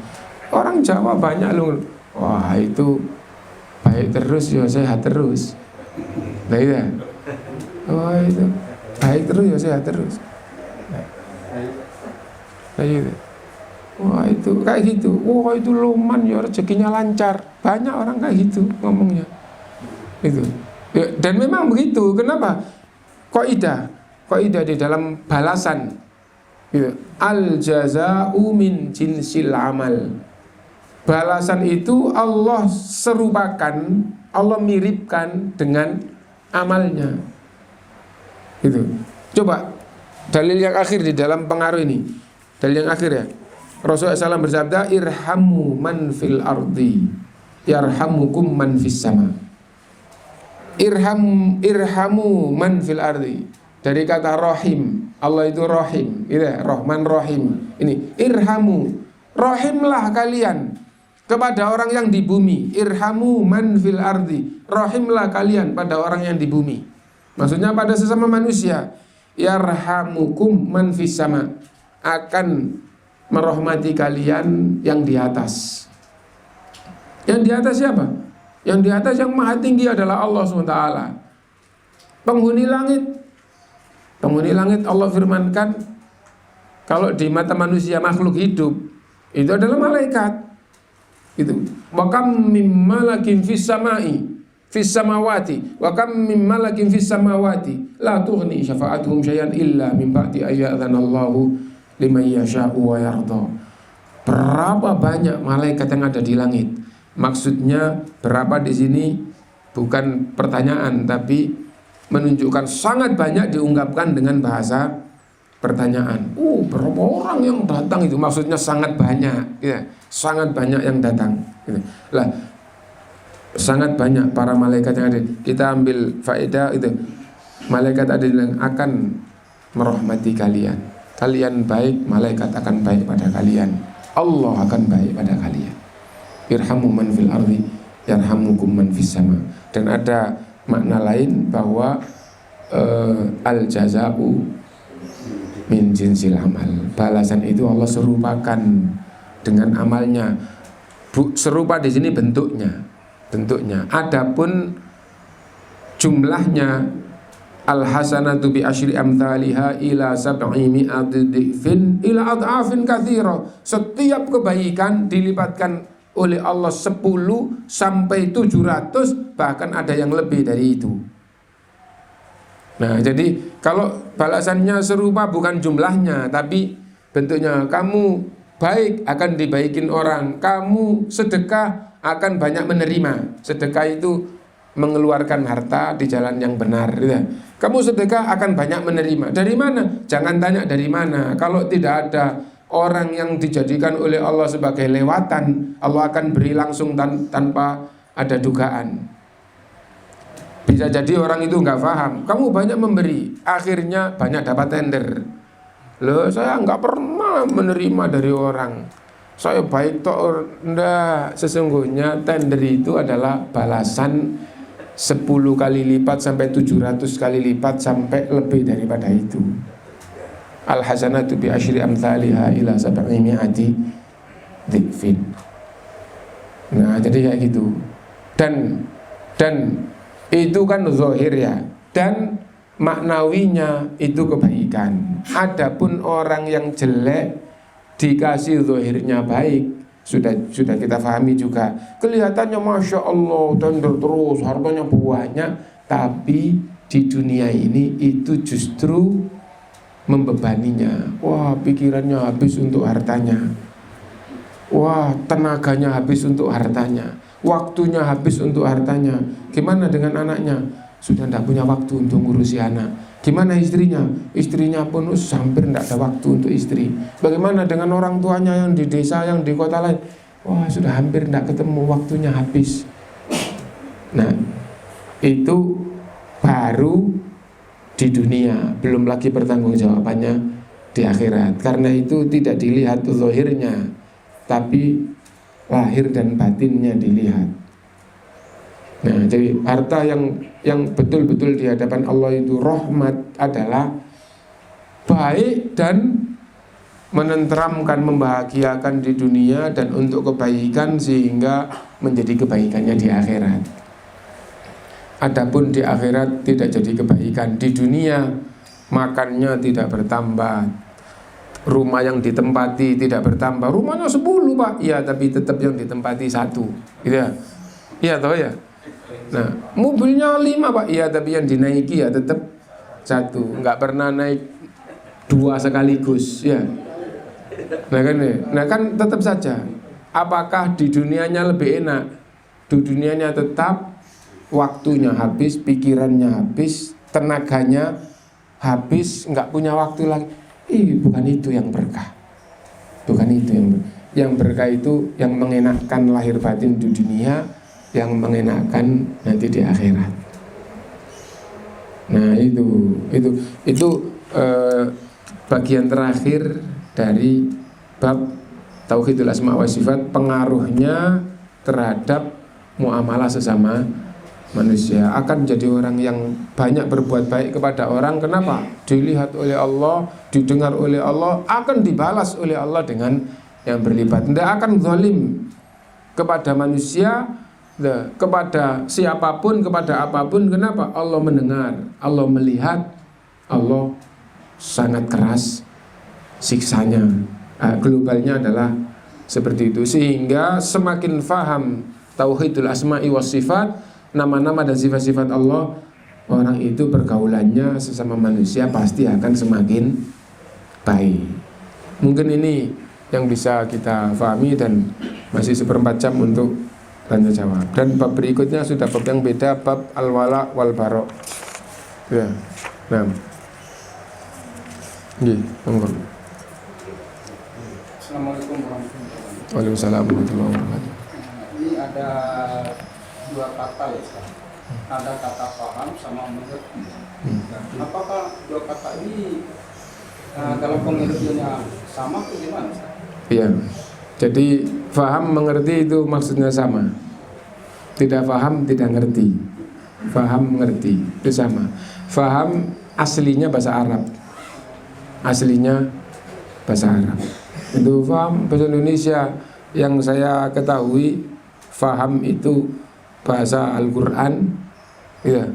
Orang Jawa banyak loh, wah itu baik terus ya sehat terus. Nah iya, wah itu baik terus ya sehat terus. Nah gitu. Wah itu kayak gitu. Wah itu loman ya rezekinya lancar. Banyak orang kayak gitu ngomongnya. Itu. Ya, dan memang begitu. Kenapa? Kaidah di dalam balasan. Gitu. Al jazaa'u min jinsil amal. Balasan itu Allah serupakan, Allah miripkan dengan amalnya. Gitu. Coba dalil yang akhir di dalam pengaruh ini. Dalil yang akhir ya. Rasulullah SAW bersabda, irhamu man fil ardi yarhamukum man fis sama. Irhamu man fil ardi. Dari kata rahim, Allah itu rahim, gitu ya, Rahman Rahim. Ini irhamu, rahimlah kalian kepada orang yang di bumi. Irhamu man fil ardi, rahimlah kalian pada orang yang di bumi. Maksudnya pada sesama manusia. Yarhamukum man fis sama, akan merahmati kalian yang di atas. Yang di atas siapa? Yang di atas yang maha tinggi adalah Allah SWT. Penghuni langit Allah firmankan, kalau di mata manusia makhluk hidup itu adalah malaikat. Itu. Wa kam mim malakin fis samawati wa kam mim malakin fis samawati la tughni syafa'atuhum syai'an illa min ba'di ayyadzanallahu liman yasha'u wa yarda. Berapa banyak malaikat yang ada di langit? Maksudnya berapa di sini bukan pertanyaan, tapi menunjukkan sangat banyak, diungkapkan dengan bahasa pertanyaan. Berapa orang yang datang itu? Maksudnya sangat banyak, ya, sangat banyak yang datang. Gitu. Lah, sangat banyak para malaikat yang ada. Kita ambil faedah itu. Malaikat ada yang akan merahmati kalian. Kalian baik, malaikat akan baik pada kalian. Allah akan baik pada kalian. Irhamu man fil ardi yarhamukum man fis sama. Dan ada makna lain bahwa al jazaa'u min jinsil amal. Balasan itu Allah serupakan dengan amalnya. Serupa di sini bentuknya. Adapun jumlahnya, al hasanatu bi asyri amthaliha ila sab'i mi'ati dhifin ila ad'afin katsira. Setiap kebaikan dilipatkan oleh Allah 10 sampai 700, bahkan ada yang lebih dari itu. Nah, jadi kalau balasannya serupa bukan jumlahnya tapi bentuknya. Kamu baik akan dibaikin orang, kamu sedekah akan banyak menerima. Sedekah itu mengeluarkan harta di jalan yang benar, ya. Kamu sedekah akan banyak menerima. Dari mana? Jangan tanya dari mana. Kalau tidak ada orang yang dijadikan oleh Allah sebagai lewatan, Allah akan beri langsung tanpa ada dugaan. Bisa jadi orang itu nggak paham, kamu banyak memberi, akhirnya banyak dapat tender. Loh, saya nggak pernah menerima dari orang, saya baik toh. Nggak, sesungguhnya tender itu adalah balasan 10 kali lipat sampai 700 kali lipat sampai lebih daripada itu. Al hasanatu bi asyri amthaliha ila sab'i mi'ati dhifin. Nah, jadi kayak gitu. Dan itu kan zahir ya. Dan maknawinya itu kebaikan. Adapun orang yang jelek dikasih zahirnya baik, sudah kita pahami juga. Kelihatannya masya Allah tender terus, hartanya banyak, tapi di dunia ini itu justru membebaninya. Wah, pikirannya habis untuk hartanya. Wah, tenaganya habis untuk hartanya. Waktunya habis untuk hartanya. Gimana dengan anaknya? Sudah tidak punya waktu untuk ngurusi anak. Gimana istrinya? Istrinya pun hampir tidak ada waktu untuk istri. Bagaimana dengan orang tuanya yang di desa, yang di kota lain? Wah, sudah hampir tidak ketemu, waktunya habis. Nah, itu baru di dunia, belum lagi pertanggungjawabannya di akhirat. Karena itu tidak dilihat zahirnya, tapi lahir dan batinnya dilihat. Nah, jadi harta yang betul-betul di hadapan Allah itu rahmat adalah baik dan menenteramkan, membahagiakan di dunia dan untuk kebaikan sehingga menjadi kebaikannya di akhirat. Adapun di akhirat tidak jadi kebaikan. Di dunia makannya tidak bertambah, rumah yang ditempati tidak bertambah. Rumahnya 10 Pak, iya, tapi tetap yang ditempati 1, gitu ya. Iya toh ya. Nah, mobilnya 5 Pak, iya tapi yang dinaiki ya tetap 1, nggak pernah naik 2 sekaligus ya. Nah kan tetap saja, apakah di dunianya lebih enak? Di dunianya tetap waktunya habis, pikirannya habis, tenaganya habis, nggak punya waktu lagi. Bukan itu yang berkah. Bukan itu yang berkah itu yang mengenakkan lahir batin di dunia, yang mengenakkan nanti di akhirat. Nah itu bagian terakhir dari bab Tauhidul Asma wa Sifat, pengaruhnya terhadap muamalah sesama manusia. Akan menjadi orang yang banyak berbuat baik kepada orang. Kenapa? Dilihat oleh Allah, didengar oleh Allah, akan dibalas oleh Allah dengan yang berlipat. Tidak akan zalim kepada manusia, kepada siapapun, kepada apapun. Kenapa? Allah mendengar, Allah melihat, Allah sangat keras siksanya. Globalnya adalah seperti itu. Sehingga semakin faham Tauhidul Asma'i was Sifat, nama-nama dan sifat-sifat Allah, orang itu pergaulannya sesama manusia pasti akan semakin baik. Mungkin ini yang bisa kita pahami, dan masih 1/4 jam untuk tanya jawab. Dan bab berikutnya sudah bab yang beda, bab al-wala wal bara. Ya. Nah. Nggih, monggo. Assalamualaikum warahmatullahi wabarakatuh. Waalaikumsalam warahmatullahi wabarakatuh. Ini ada 2 kata ya, Ustaz. Ada kata paham sama mengerti. Apakah 2 kata ini kalau pengertiannya sama atau gimana, Ustaz? Iya. Jadi faham mengerti itu maksudnya sama. Tidak faham tidak ngerti. Faham mengerti itu sama. Faham aslinya bahasa Arab. Aslinya bahasa Arab. Itu faham bahasa Indonesia yang saya ketahui, faham itu bahasa Al-Quran, ya.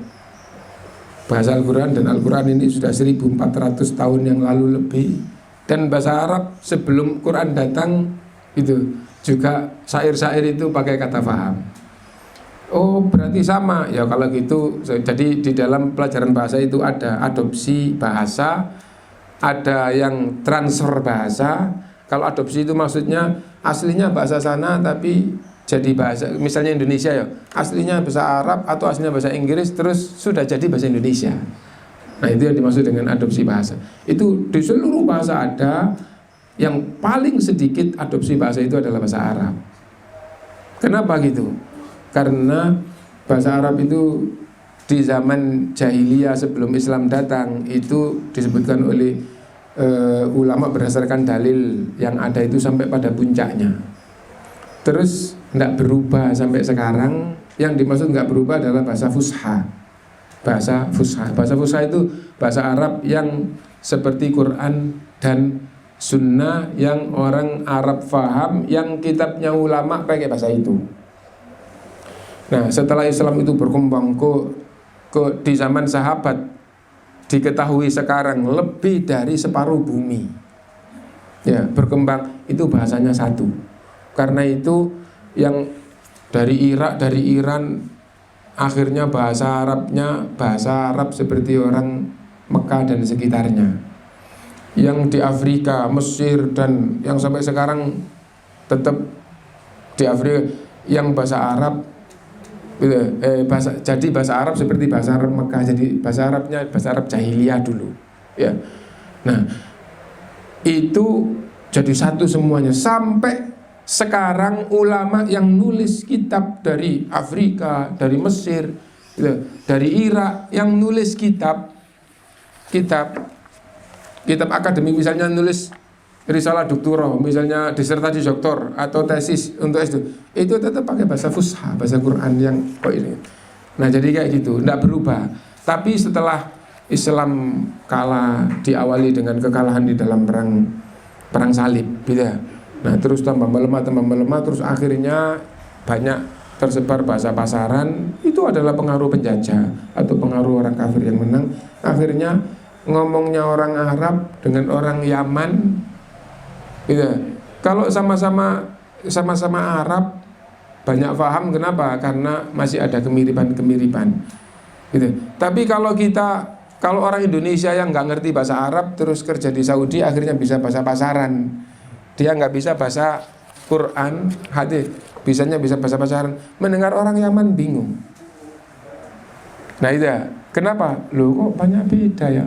Bahasa Al-Quran, dan Al-Quran ini sudah 1400 tahun yang lalu lebih. Dan bahasa Arab sebelum Quran datang itu juga syair-syair itu pakai kata faham. Oh berarti sama ya kalau gitu. Jadi di dalam pelajaran bahasa itu ada adopsi bahasa, ada yang transfer bahasa. Kalau adopsi itu maksudnya aslinya bahasa sana tapi jadi bahasa, misalnya Indonesia ya, aslinya bahasa Arab atau aslinya bahasa Inggris terus sudah jadi bahasa Indonesia. Nah itu yang dimaksud dengan adopsi bahasa. Itu di seluruh bahasa ada, yang paling sedikit adopsi bahasa itu adalah bahasa Arab. Kenapa gitu? Karena bahasa Arab itu di zaman jahiliyah sebelum Islam datang itu disebutkan oleh ulama berdasarkan dalil yang ada itu sampai pada puncaknya. Terus tidak berubah sampai sekarang. Yang dimaksud tidak berubah adalah bahasa fusha. Bahasa fusha. Bahasa fusha itu bahasa Arab yang seperti Quran dan Sunnah, yang orang Arab faham, yang kitabnya ulama pakai bahasa itu. Nah setelah Islam itu berkembang di zaman sahabat, diketahui sekarang lebih dari separuh bumi ya berkembang itu bahasanya satu. Karena itu yang dari Irak, dari Iran, akhirnya bahasa Arabnya bahasa Arab seperti orang Mekah dan sekitarnya. Yang di Afrika, Mesir, dan yang sampai sekarang tetap di Afrika yang bahasa Arab jadi bahasa Arab seperti bahasa Arab Mekah, jadi bahasa Arabnya bahasa Arab jahiliyah dulu ya. Nah itu jadi satu semuanya. Sampai sekarang ulama yang nulis kitab dari Afrika, dari Mesir, dari Irak, yang nulis kitab akademik, misalnya nulis risalah doktoral, misalnya disertasi doktor atau tesis untuk S2, itu tetap pakai bahasa fusha, bahasa Quran yang kok ini. Nah jadi kayak gitu, tidak berubah. Tapi setelah Islam kalah, diawali dengan kekalahan di dalam perang salib, gitu ya. Nah terus tambah melemah, terus akhirnya banyak tersebar bahasa pasaran. Itu adalah pengaruh penjajah atau pengaruh orang kafir yang menang. Akhirnya ngomongnya orang Arab dengan orang Yaman, gitu. Kalau sama-sama Arab banyak paham. Kenapa? Karena masih ada kemiripan-kemiripan gitu. Tapi kalau orang Indonesia yang nggak ngerti bahasa Arab terus kerja di Saudi, akhirnya bisa bahasa pasaran. Dia nggak bisa bahasa Quran, hadis, bisanya bisa bahasa pasaran. Mendengar orang Yaman bingung. Nah itu ya. Kenapa? Loh kok banyak beda ya.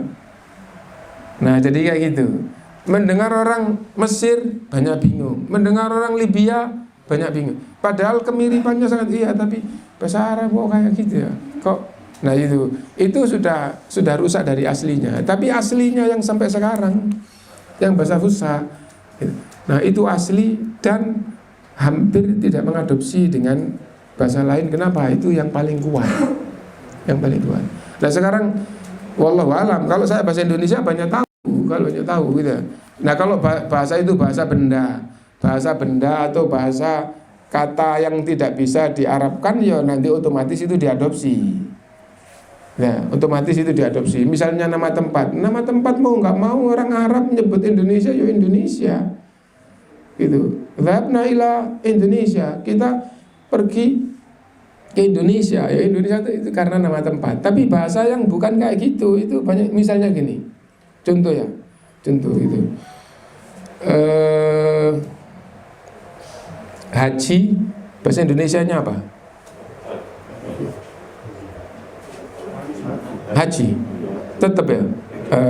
Nah jadi kayak gitu. Mendengar orang Mesir banyak bingung, mendengar orang Libya banyak bingung. Padahal kemiripannya sangat iya, tapi bahasa Arab kok kayak gitu ya. Kok? Nah itu sudah rusak dari aslinya. Tapi aslinya yang sampai sekarang, yang bahasa Fusha, nah itu asli dan hampir tidak mengadopsi dengan bahasa lain. Kenapa? Itu yang paling kuat, yang paling kuat. Nah sekarang, wallahu alam, kalau saya bahasa Indonesia banyak tahu gitu. Nah kalau bahasa itu bahasa benda atau bahasa kata yang tidak bisa diarabkan, ya nanti otomatis itu diadopsi. Nah otomatis itu diadopsi. Misalnya nama tempat mau nggak mau orang Arab menyebut Indonesia, ya Indonesia gitu. Dhabna ila Indonesia, kita pergi ke Indonesia, ya Indonesia itu karena nama tempat. Tapi bahasa yang bukan kayak gitu itu banyak. Misalnya gini, contoh itu haji, bahasa Indonesianya apa? Haji, tetap ya,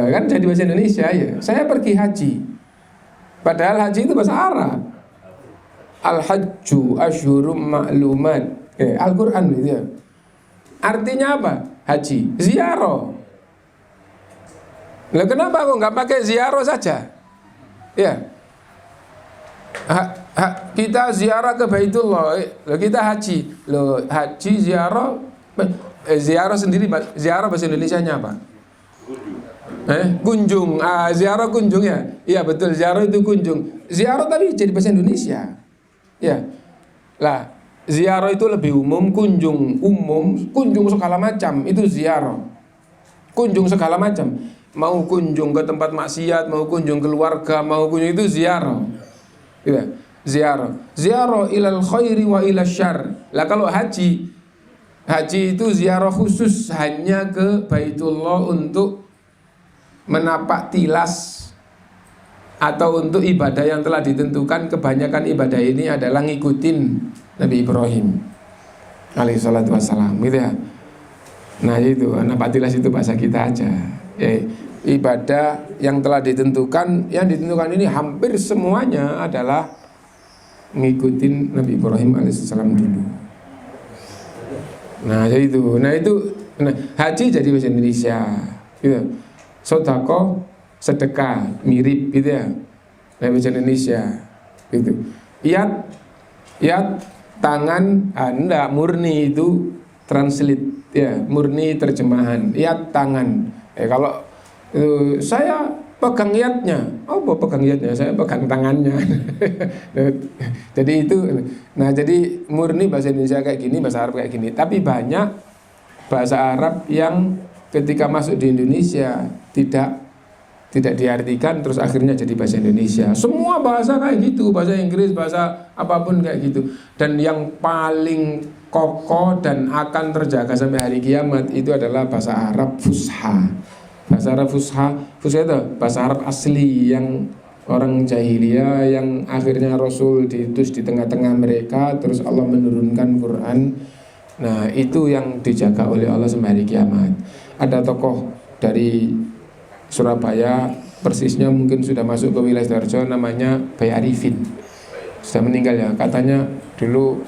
kan jadi bahasa Indonesia ya. Saya pergi haji, padahal haji itu bahasa Arab. Al-hajju asyhurum ma'lumat, Al-Quran gitu ya. Artinya apa? Haji, ziarah. Lah kenapa kok nggak pakai ziarah saja? Ya, kita ziarah ke Baitullah, kita haji. Loh, haji ziarah, ziarah sendiri, ziarah bahasa Indonesianya apa? Kunjung. Ziarah kunjung ya. Iya betul, ziarah itu kunjung. Ziarah tapi jadi bahasa Indonesia. Ya. Lah, ziarah itu lebih umum, kunjung segala macam itu ziarah. Kunjung segala macam. Mau kunjung ke tempat maksiat, mau kunjung keluarga, mau kunjung itu ziarah. Ya. Ziarah ilal khairi wa ilal syarr. Lah kalau haji itu ziarah khusus hanya ke Baitullah untuk menapak tilas atau untuk ibadah yang telah ditentukan. Kebanyakan ibadah ini adalah ngikutin Nabi Ibrahim alaihissalatu wassalam gitu ya. Nah itu, napak tilas itu bahasa kita aja ya. Ibadah yang telah ditentukan, yang ditentukan ini hampir semuanya adalah ngikutin Nabi Ibrahim alaihissalam dulu. Nah itu, haji jadi bahasa Indonesia gitu. Sodako, sedekah, mirip gitu ya, bahasa Indonesia gitu. Iat, tangan, enggak, murni itu translate ya, murni terjemahan. Iat, tangan. Kalau saya pegang iatnya, apa pegang iatnya? Saya pegang tangannya. Jadi itu, jadi murni bahasa Indonesia kayak gini, bahasa Arab kayak gini. Tapi banyak bahasa Arab yang ketika masuk di Indonesia tidak diartikan, terus akhirnya jadi bahasa Indonesia. Semua bahasa kayak gitu, bahasa Inggris, bahasa apapun kayak gitu. Dan yang paling kokoh dan akan terjaga sampai hari kiamat itu adalah bahasa Arab Fusha. Bahasa Arab Fusha itu bahasa Arab asli yang orang jahiliyah, yang akhirnya Rasul diutus di tengah-tengah mereka, terus Allah menurunkan Quran. Nah itu yang dijaga oleh Allah sampai hari kiamat. Ada tokoh dari Surabaya, persisnya mungkin sudah masuk ke wilayah Sidoarjo, namanya Bayi Arifin, sudah meninggal ya. Katanya dulu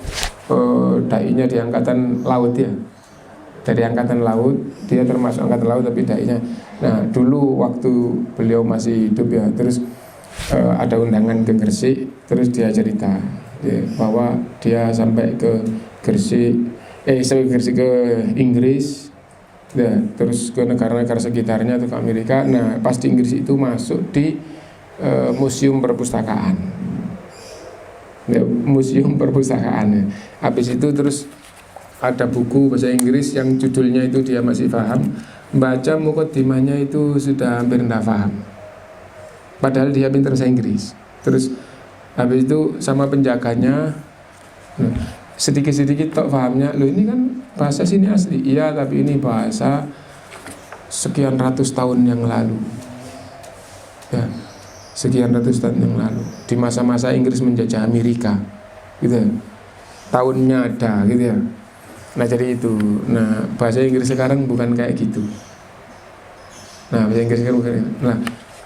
dai-nya di angkatan laut ya, dari angkatan laut, dia termasuk angkatan laut tapi dai-nya. Nah dulu waktu beliau masih hidup ya, terus ada undangan ke Gresik, terus dia cerita ya, bahwa dia sampai ke Gresik, ke Inggris ya, terus ke negara-negara sekitarnya atau ke Amerika. Nah pas di Inggris itu masuk di museum perpustakaan ya, museum perpustakaan ya. Habis itu terus ada buku bahasa Inggris yang judulnya itu dia masih paham, baca mukadimahnya itu sudah hampir tidak paham, padahal dia pintar bahasa Inggris. Terus habis itu sama penjaganya, sedikit-sedikit tok pahamnya. Loh ini kan bahasa sini asli. Iya, tapi ini bahasa sekian ratus tahun yang lalu. Ya, sekian ratus tahun yang lalu. Di masa-masa Inggris menjajah Amerika, gitu ya. Tahunnya ada, gitu ya. Nah jadi itu. Nah bahasa Inggris sekarang bukan kayak gitu. Nah bahasa Inggris sekarang bukan. Nah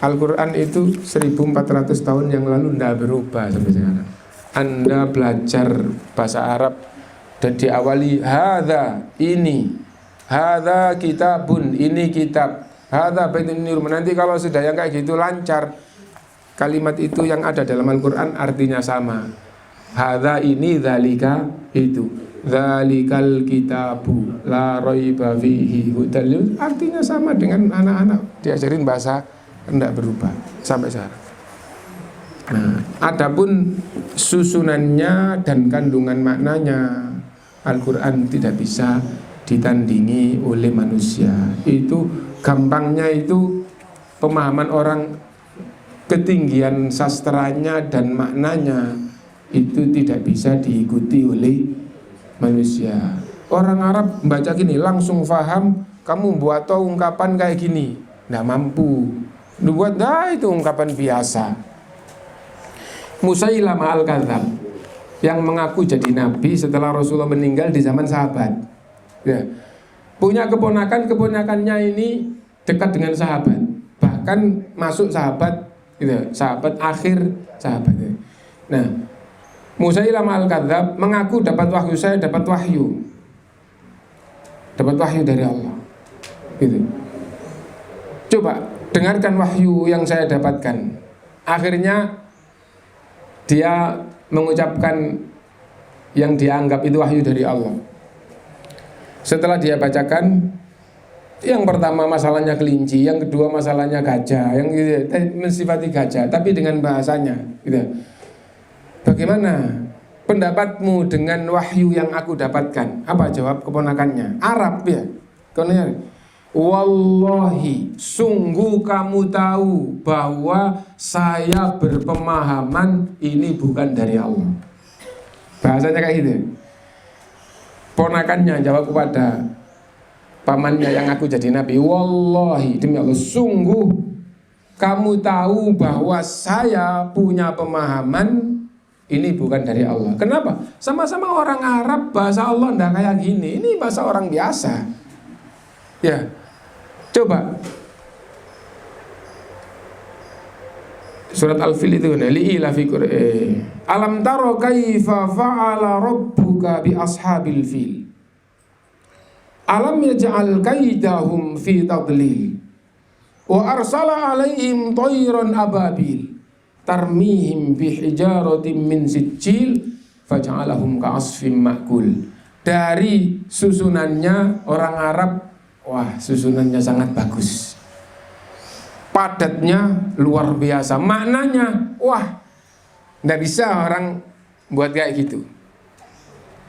Al-Quran itu 1400 tahun yang lalu tidak berubah sampai sekarang. Anda belajar bahasa Arab dan diawali hadza, ini, hadza kitabun, ini kitab, hadza baitun nur. Nanti kalau sudah yang kayak gitu lancar, kalimat itu yang ada dalam Al-Quran artinya sama. Hadza ini, dzalika itu, dzalikal kitabu la raiba fihi hudal, artinya sama dengan anak-anak diajarin bahasa, tidak berubah sampai sekarang. Nah, adapun susunannya dan kandungan maknanya, Al-Quran tidak bisa ditandingi oleh manusia. Itu gampangnya itu pemahaman orang, ketinggian sastranya dan maknanya itu tidak bisa diikuti oleh manusia. Orang Arab membaca gini langsung faham, kamu buat tahu ungkapan kayak gini, tidak mampu. Buat itu ungkapan biasa. Musailamah al-Kadzab yang mengaku jadi nabi setelah Rasulullah meninggal di zaman sahabat, ya. Punya keponakannya ini dekat dengan sahabat, bahkan masuk sahabat, gitu, sahabat akhir sahabat. Nah, Musailamah al-Kadzab mengaku dapat wahyu, saya dapat wahyu dari Allah, gitu. Coba dengarkan wahyu yang saya dapatkan. Akhirnya dia mengucapkan yang dianggap itu wahyu dari Allah. Setelah dia bacakan, yang pertama masalahnya kelinci, yang kedua masalahnya gajah, yang gitu, mensifati gajah, tapi dengan bahasanya, gitu. Bagaimana pendapatmu dengan wahyu yang aku dapatkan? Apa jawab keponakannya? Arab ya. Keponakannya, wallahi, sungguh kamu tahu bahwa saya berpemahaman ini bukan dari Allah. Bahasanya kayak gitu. Ponakannya jawab kepada pamannya yang aku jadi nabi, wallahi, demi Allah, sungguh kamu tahu bahwa saya punya pemahaman ini bukan dari Allah. Kenapa? Sama-sama orang Arab, bahasa Allah ndak kayak gini. Ini bahasa orang biasa. Ya. Coba surat Al-Fil itu li'ila fi alam taro kaifa fa'ala rabbuka bi ashabil fil alam yaj'al kaidahum fi tadlil wa arsala alaihim tayran ababil tarmihim bi hijaratin min sijil faj'alahum ka'asfim ma'kul. Dari susunannya orang Arab, wah, susunannya sangat bagus, padatnya luar biasa, maknanya wah, nggak bisa orang buat kayak gitu.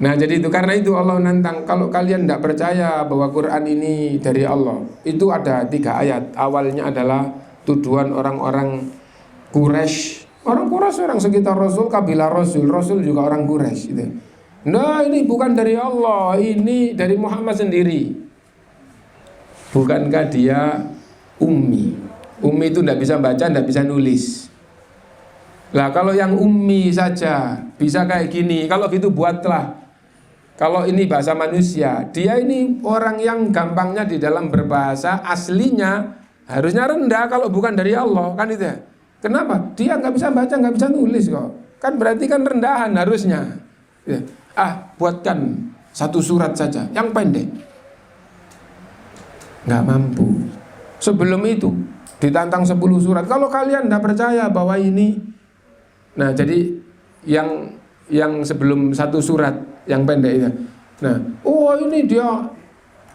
Nah jadi itu, karena itu Allah nantang, kalau kalian nggak percaya bahwa Quran ini dari Allah, itu ada 3 ayat. Awalnya adalah tuduhan orang-orang Quraisy, orang sekitar Rasul, kabilah Rasul juga orang Quraisy gitu. Nah ini bukan dari Allah, ini dari Muhammad sendiri. Bukankah dia ummi? Ummi itu tidak bisa baca, tidak bisa nulis. Lah kalau yang ummi saja bisa kayak gini, kalau gitu buatlah. Kalau ini bahasa manusia, dia ini orang yang gampangnya di dalam berbahasa, aslinya harusnya rendah kalau bukan dari Allah, kan itu ya. Kenapa? Dia nggak bisa baca, nggak bisa nulis kok. Kan berarti kan rendahan harusnya. Ya. Buatkan 1 surat saja, yang pendek. Nggak mampu. Sebelum itu ditantang 10 surat. Kalau kalian tidak percaya bahwa ini, nah jadi yang sebelum 1 surat yang pendek itu, nah, oh ini dia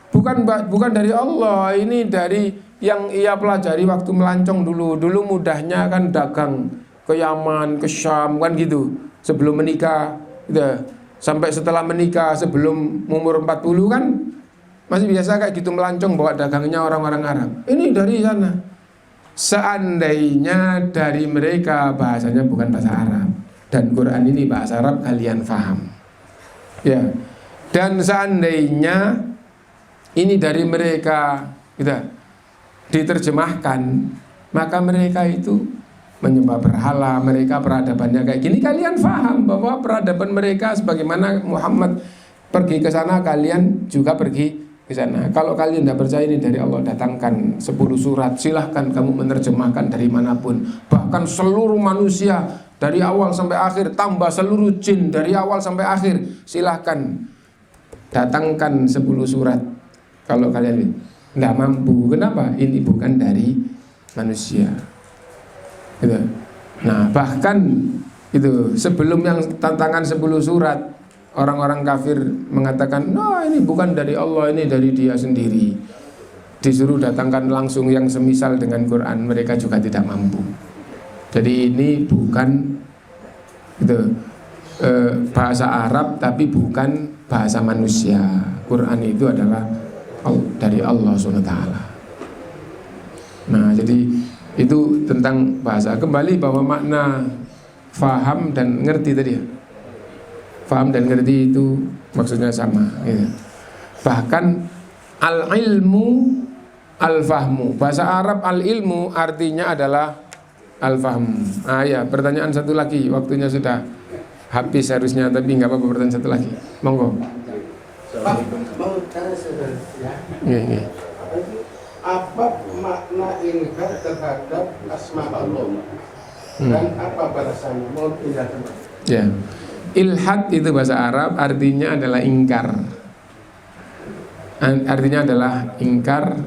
bukan dari Allah, ini dari yang ia pelajari waktu melancong dulu mudahnya kan dagang ke Yaman, ke Syam kan gitu, sebelum menikah gitu. Sampai setelah menikah, sebelum umur 40 kan masih biasa kayak gitu melancong bawa dagangnya orang-orang Arab. Ini dari sana. Seandainya dari mereka bahasanya bukan bahasa Arab dan Quran ini bahasa Arab, kalian paham. Ya. Dan seandainya ini dari mereka gitu, diterjemahkan, maka mereka itu menyembah berhala, mereka peradabannya kayak gini. Kalian paham bahwa peradaban mereka sebagaimana Muhammad pergi ke sana, kalian juga pergi ke sana. Kalau kalian tidak percaya ini dari Allah, datangkan 10 surat, silahkan kamu menerjemahkan dari manapun. Bahkan seluruh manusia dari awal sampai akhir, tambah seluruh jin dari awal sampai akhir, silahkan datangkan 10 surat. Kalau kalian tidak mampu, kenapa? Ini bukan dari manusia gitu. Nah bahkan itu sebelum yang tantangan 10 surat, orang-orang kafir mengatakan, nah ini bukan dari Allah, ini dari dia sendiri. Disuruh datangkan langsung yang semisal dengan Quran, mereka juga tidak mampu. Jadi ini bukan itu bahasa Arab, tapi bukan bahasa manusia. Quran itu adalah dari Allah SWT. Nah jadi itu tentang bahasa. Kembali bahwa makna faham dan ngerti tadi ya, faham dan ngerti itu maksudnya sama gitu. Bahkan al-ilmu al-fahmu, bahasa Arab al-ilmu artinya adalah al-fahmu. Ya, pertanyaan satu lagi, waktunya sudah habis harusnya, tapi nggak apa-apa, pertanyaan satu lagi, monggo. Pak, mau tanya sebenarnya, apa makna ingkar terhadap asma Allah dan apa balasannya? Mau pindah tempat? Ya, ilhad itu bahasa Arab artinya adalah ingkar, artinya adalah ingkar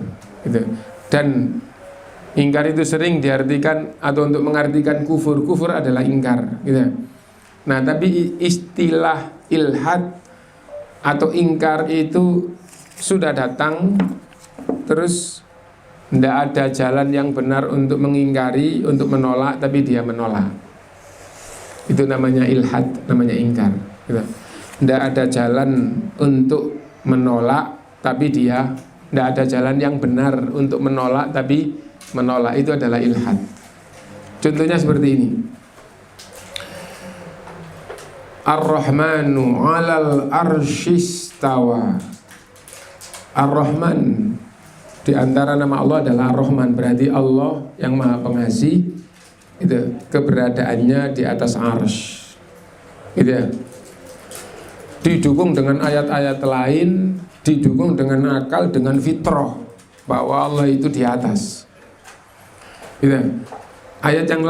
gitu. Dan ingkar itu sering diartikan atau untuk mengartikan kufur. Kufur adalah ingkar gitu. Nah tapi istilah ilhad atau ingkar itu sudah datang, terus tidak ada jalan yang benar untuk mengingkari, untuk menolak, tapi dia menolak. Itu namanya ilhad, namanya ingkar gitu. Tidak ada jalan untuk menolak, tapi dia tidak ada jalan yang benar untuk menolak, tapi menolak. Itu adalah ilhad. Contohnya seperti ini. Ar-Rahmanu 'alal arsyistawa. Ar-Rahman di antara nama Allah adalah Ar-Rahman, berarti Allah yang Maha Pengasih. Itu keberadaannya di atas arsy. Gitu ya. Didukung dengan ayat-ayat lain, didukung dengan akal, dengan fitrah bahwa Allah itu di atas. Gitu. Ayat yang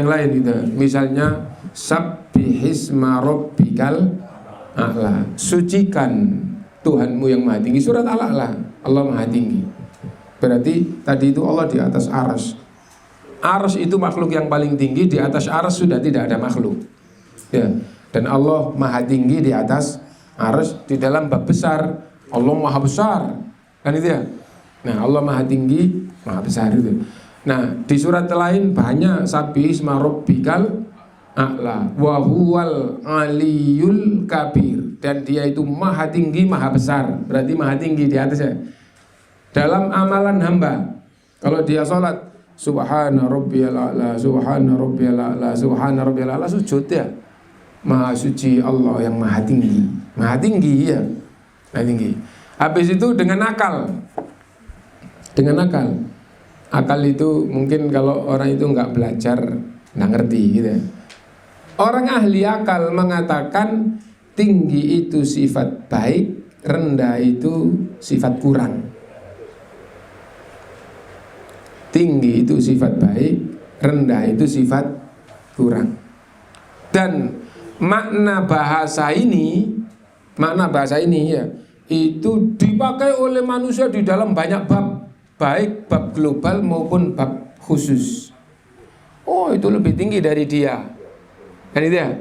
lain gitu. Misalnya sabbihisma rabbikal a'la, sucikan Tuhanmu yang maha tinggi. Surat Al-A'la, Allah maha tinggi. Berarti tadi itu Allah di atas arsy. Arsy itu makhluk yang paling tinggi, di atas arsy sudah tidak ada makhluk ya. Dan Allah maha tinggi di atas arsy. Di dalam bab besar Allah maha besar, kan itu ya. Nah Allah maha tinggi, maha besar itu. Nah di surat lain banyak sabbihisma rabbikal a'la wa huwal aliyul kabir, dan dia itu maha tinggi, maha besar, berarti maha tinggi di atasnya. Dalam amalan hamba, kalau dia sholat subhana rabbiyal a'la, subhana rabbiyal a'la, subhana rabbiyal a'la, sujud ya, maha suci Allah yang maha tinggi ya, maha tinggi. Habis itu dengan akal, akal itu mungkin kalau orang itu nggak belajar, nggak ngerti gitu ya. Orang ahli akal mengatakan tinggi itu sifat baik, rendah itu sifat kurang. Tinggi itu sifat baik, rendah itu sifat kurang. Dan makna bahasa ini ya, itu dipakai oleh manusia di dalam banyak bab, baik bab global maupun bab khusus. Oh itu lebih tinggi dari dia, kan itu ya?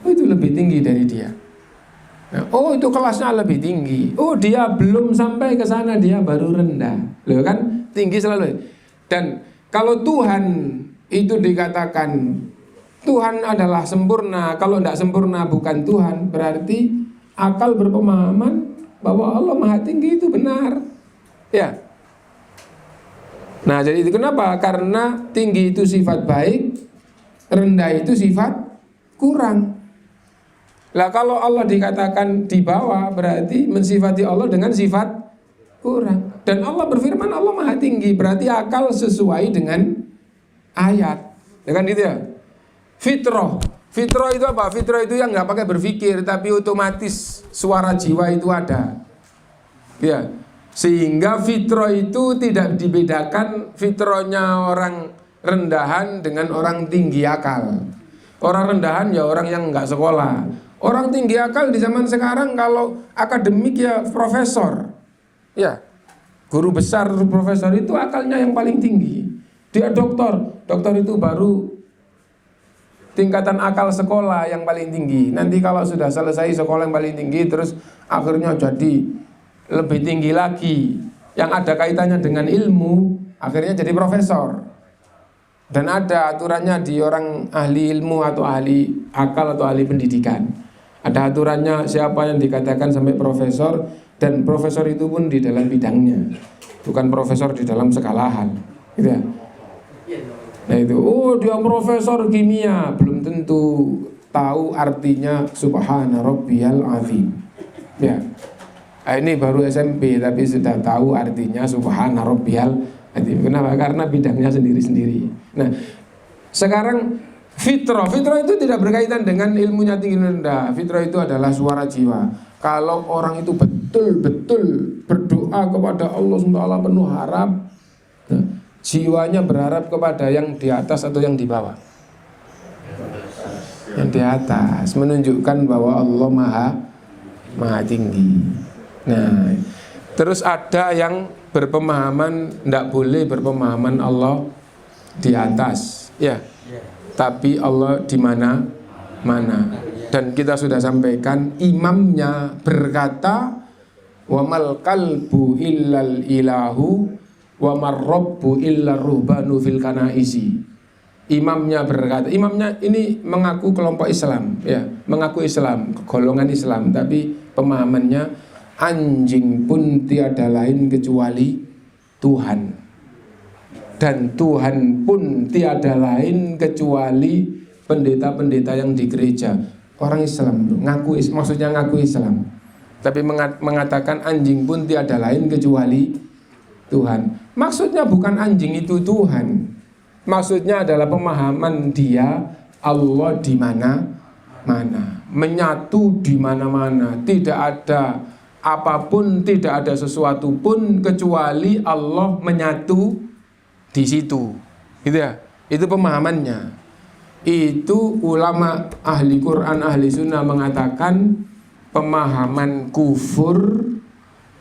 Oh itu lebih tinggi dari dia. Nah, oh itu kelasnya lebih tinggi. Oh dia belum sampai ke sana, dia baru rendah. Loh kan tinggi selalu. Dan kalau Tuhan itu dikatakan Tuhan adalah sempurna, kalau tidak sempurna bukan Tuhan, berarti akal berpemahaman bahwa Allah maha tinggi itu benar. Ya. Nah jadi itu kenapa? Karena tinggi itu sifat baik, rendah itu sifat kurang. Lah kalau Allah dikatakan di bawah, berarti mensifati Allah dengan sifat kurang. Dan Allah berfirman Allah maha tinggi, berarti akal sesuai dengan ayat. Ya kan gitu ya. Fitrah itu apa? Fitrah itu yang nggak pakai berpikir, tapi otomatis suara jiwa itu ada. Ya, sehingga fitrah itu tidak dibedakan fitrahnya orang rendahan dengan orang tinggi akal. Orang rendahan ya orang yang nggak sekolah. Orang tinggi akal di zaman sekarang kalau akademik ya profesor. Ya, guru besar profesor itu akalnya yang paling tinggi. Dia doktor itu baru tingkatan akal sekolah yang paling tinggi. Nanti kalau sudah selesai sekolah yang paling tinggi, terus akhirnya jadi lebih tinggi lagi, yang ada kaitannya dengan ilmu, akhirnya jadi profesor. Dan ada aturannya di orang ahli ilmu atau ahli akal atau ahli pendidikan. Ada aturannya siapa yang dikatakan sampai profesor, dan profesor itu pun di dalam bidangnya, bukan profesor di dalam segala hal, gitu ya. Nah itu, oh dia profesor kimia, belum tentu tahu artinya subhana rabbiyal azim. Ya, ini baru SMP tapi sudah tahu artinya subhana rabbiyal azim. Kenapa? Karena bidangnya sendiri-sendiri. Nah, sekarang fitrah itu tidak berkaitan dengan ilmunya tinggi rendah. Fitrah itu adalah suara jiwa. Kalau orang itu betul-betul berdoa kepada Allah SWT penuh harap, nah, jiwanya berharap kepada yang di atas atau yang di bawah? Yang di atas, menunjukkan bahwa Allah maha tinggi. Nah, terus ada yang berpemahaman tidak boleh berpemahaman Allah di atas, ya. Tapi Allah di mana? Dan kita sudah sampaikan imamnya berkata, wa mal qalbu illal ilahu wa marrabbu illar ruhbanu fil kanaisi. Imamnya berkata, imamnya ini mengaku kelompok Islam, ya, mengaku Islam, golongan Islam, tapi pemahamannya anjing pun tiada lain kecuali Tuhan. Dan Tuhan pun tiada lain kecuali pendeta-pendeta yang di gereja. Orang Islam maksudnya ngaku Islam, tapi mengatakan anjing pun tiada lain kecuali Tuhan. Maksudnya bukan anjing itu Tuhan. Maksudnya adalah pemahaman dia Allah di mana-mana, menyatu di mana-mana. Tidak ada apapun, tidak ada sesuatu pun kecuali Allah menyatu di situ. Gitu ya. Itu pemahamannya. Itu ulama ahli Quran, ahli sunnah mengatakan pemahaman kufur,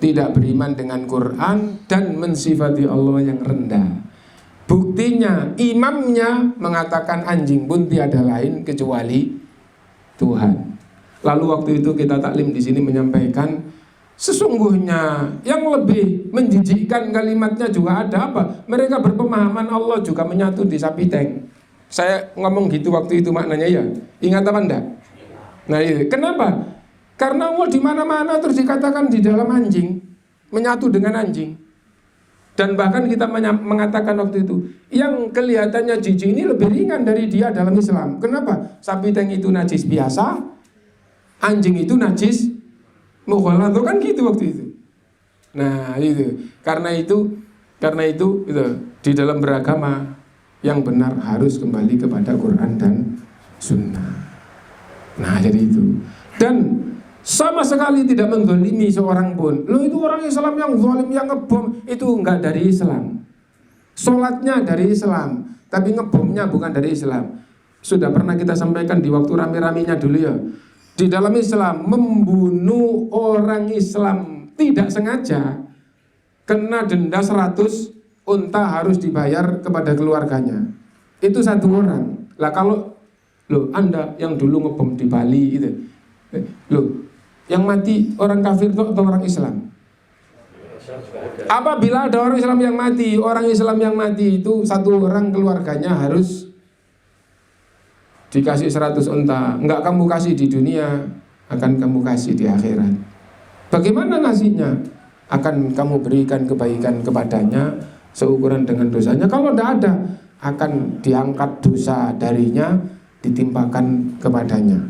tidak beriman dengan Quran, dan mensifati Allah yang rendah. Buktinya imamnya mengatakan anjing pun tiada lain kecuali Tuhan. Lalu waktu itu kita taklim di sini menyampaikan, sesungguhnya yang lebih menjijikkan kalimatnya juga ada apa? Mereka berpemahaman Allah juga menyatu di sapi tank. Saya ngomong gitu waktu itu maknanya ya. Ingat apa enggak? Nah, itu. Kenapa? Karena Allah di mana-mana terus dikatakan di dalam anjing, menyatu dengan anjing. Dan bahkan kita mengatakan waktu itu, yang kelihatannya jijik ini lebih ringan dari dia dalam Islam. Kenapa? Sapi tank itu najis biasa, anjing itu najis mughalladz, kan gitu waktu itu. Nah, itu. Karena itu di dalam beragama yang benar harus kembali kepada Quran dan Sunnah. Nah, jadi itu. Dan sama sekali tidak menggolimi seorang pun. Loh, itu orang Islam yang zalim, yang ngebom, itu enggak dari Islam. Sholatnya dari Islam, tapi ngebomnya bukan dari Islam. Sudah pernah kita sampaikan di waktu rame-ramenya dulu ya. Di dalam Islam, membunuh orang Islam tidak sengaja kena denda 100 unta harus dibayar kepada keluarganya. Itu satu orang. Lah kalau Anda yang dulu ngebom di Bali itu, yang mati orang kafir atau orang Islam? Apabila ada orang Islam yang mati, orang Islam yang mati itu satu orang keluarganya harus dikasih 100 unta. Enggak kamu kasih di dunia, akan kamu kasih di akhirat. Bagaimana nasinya? Akan kamu berikan kebaikan kepadanya seukuran dengan dosanya. Kalau tidak ada, akan diangkat dosa darinya, ditimpakan kepadanya.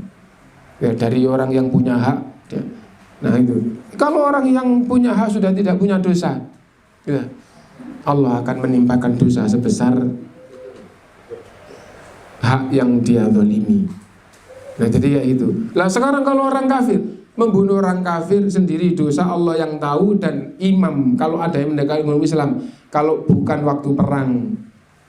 ya, dari orang yang punya hak ya. Nah itu, kalau orang yang punya hak sudah tidak punya dosa ya, Allah akan menimpakan dosa sebesar hak yang dia zalimi. Nah jadi ya itu. Lah sekarang kalau orang kafir membunuh orang kafir sendiri dosa, Allah yang tahu, dan imam kalau ada yang mendekati ilmu Islam, kalau bukan waktu perang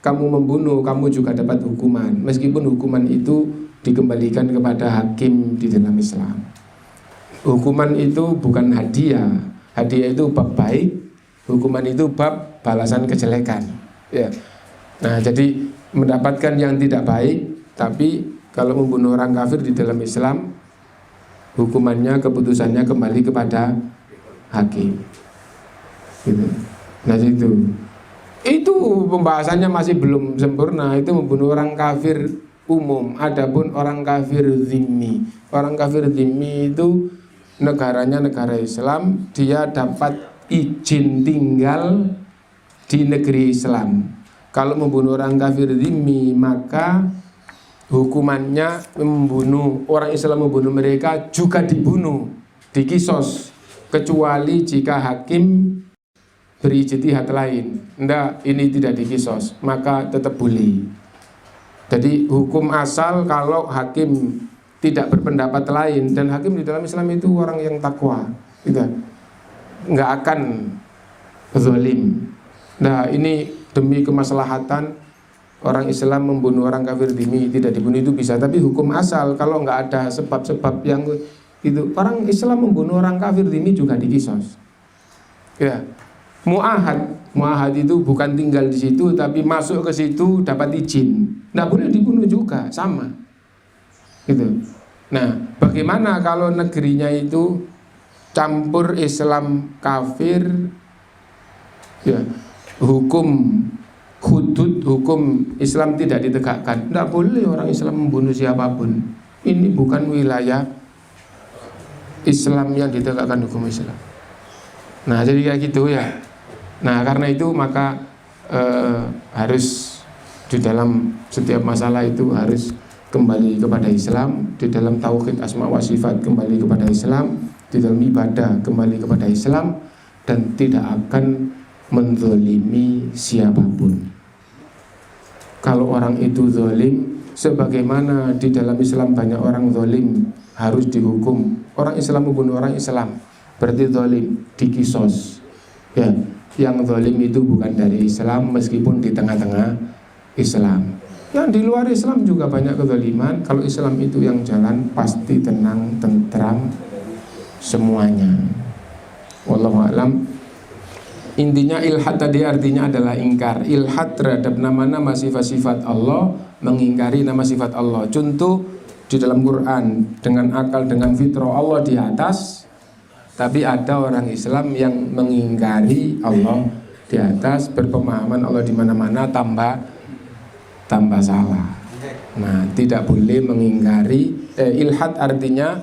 kamu membunuh, kamu juga dapat hukuman, meskipun hukuman itu dikembalikan kepada hakim di dalam Islam. Hukuman itu bukan hadiah, hadiah itu bab baik, hukuman itu bab balasan kejelekan ya. Nah jadi mendapatkan yang tidak baik, tapi kalau membunuh orang kafir di dalam Islam, hukumannya, keputusannya kembali kepada hakim gitu. Nah itu pembahasannya masih belum sempurna. Itu membunuh orang kafir umum. Adapun orang kafir zimmi, orang kafir zimmi itu negaranya negara Islam, dia dapat izin tinggal di negeri Islam. Kalau membunuh orang kafir zimmi, maka hukumannya membunuh orang Islam, membunuh mereka juga dibunuh, dikisos, kecuali jika hakim berijtihad lain. Enggak, ini tidak dikisos, maka tetap boleh. Jadi hukum asal kalau hakim tidak berpendapat lain, dan hakim di dalam Islam itu orang yang takwa, gitu, nggak akan zalim. Nah ini demi kemaslahatan orang Islam membunuh orang kafir zimmi, tidak dibunuh itu bisa, tapi hukum asal kalau nggak ada sebab-sebab yang itu, orang Islam membunuh orang kafir zimmi juga dikisos. Ya, muahad itu bukan tinggal di situ, tapi masuk ke situ dapat izin, nggak boleh dibunuh juga, sama. Gitu. Nah, bagaimana kalau negerinya itu campur Islam kafir, ya, hudud hukum Islam tidak ditegakkan. Tidak boleh orang Islam membunuh siapapun. Ini bukan wilayah Islam yang ditegakkan hukum Islam. Nah jadi kayak gitu ya. Nah karena itu maka harus di dalam setiap masalah itu harus kembali kepada Islam. Di dalam tauhid asma wa sifat kembali kepada Islam. Di dalam ibadah kembali kepada Islam. Dan tidak akan menzalimi siapapun. Kalau orang itu zalim, sebagaimana di dalam Islam banyak orang zalim harus dihukum. Orang Islam membunuh orang Islam berarti zalim, dikisos. Ya, yang zalim itu bukan dari Islam meskipun di tengah-tengah Islam. Yang di luar Islam juga banyak kezaliman. Kalau Islam itu yang jalan pasti tenang, tentram semuanya. Wallahu a'lam. Intinya ilhad tadi artinya adalah ingkar. Ilhad terhadap nama-nama sifat-sifat Allah, mengingkari nama sifat Allah. Contoh di dalam Quran, dengan akal, dengan fitrah Allah di atas, tapi ada orang Islam yang mengingkari Allah di atas, berpemahaman Allah di mana-mana, tambah salah. Nah, tidak boleh mengingkari. Ilhad artinya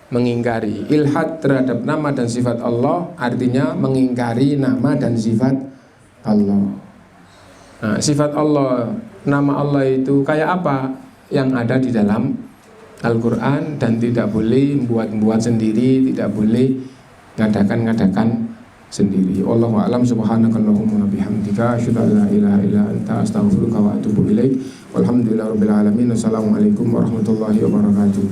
mengingkari. Ilhad terhadap nama dan sifat Allah artinya mengingkari nama dan sifat Allah. Nah, sifat Allah, nama Allah itu kayak apa yang ada di dalam Al-Quran, dan tidak boleh buat-buat sendiri, tidak boleh ngadakan sendiri. Wallahu a'lam. Subhanakallahumma bihamdika asyhadu an la ilaha illa anta astaghfiruka wa atubu ilaik. Walhamdulillahirabbil alamin. Assalamualaikum warahmatullahi wabarakatuh.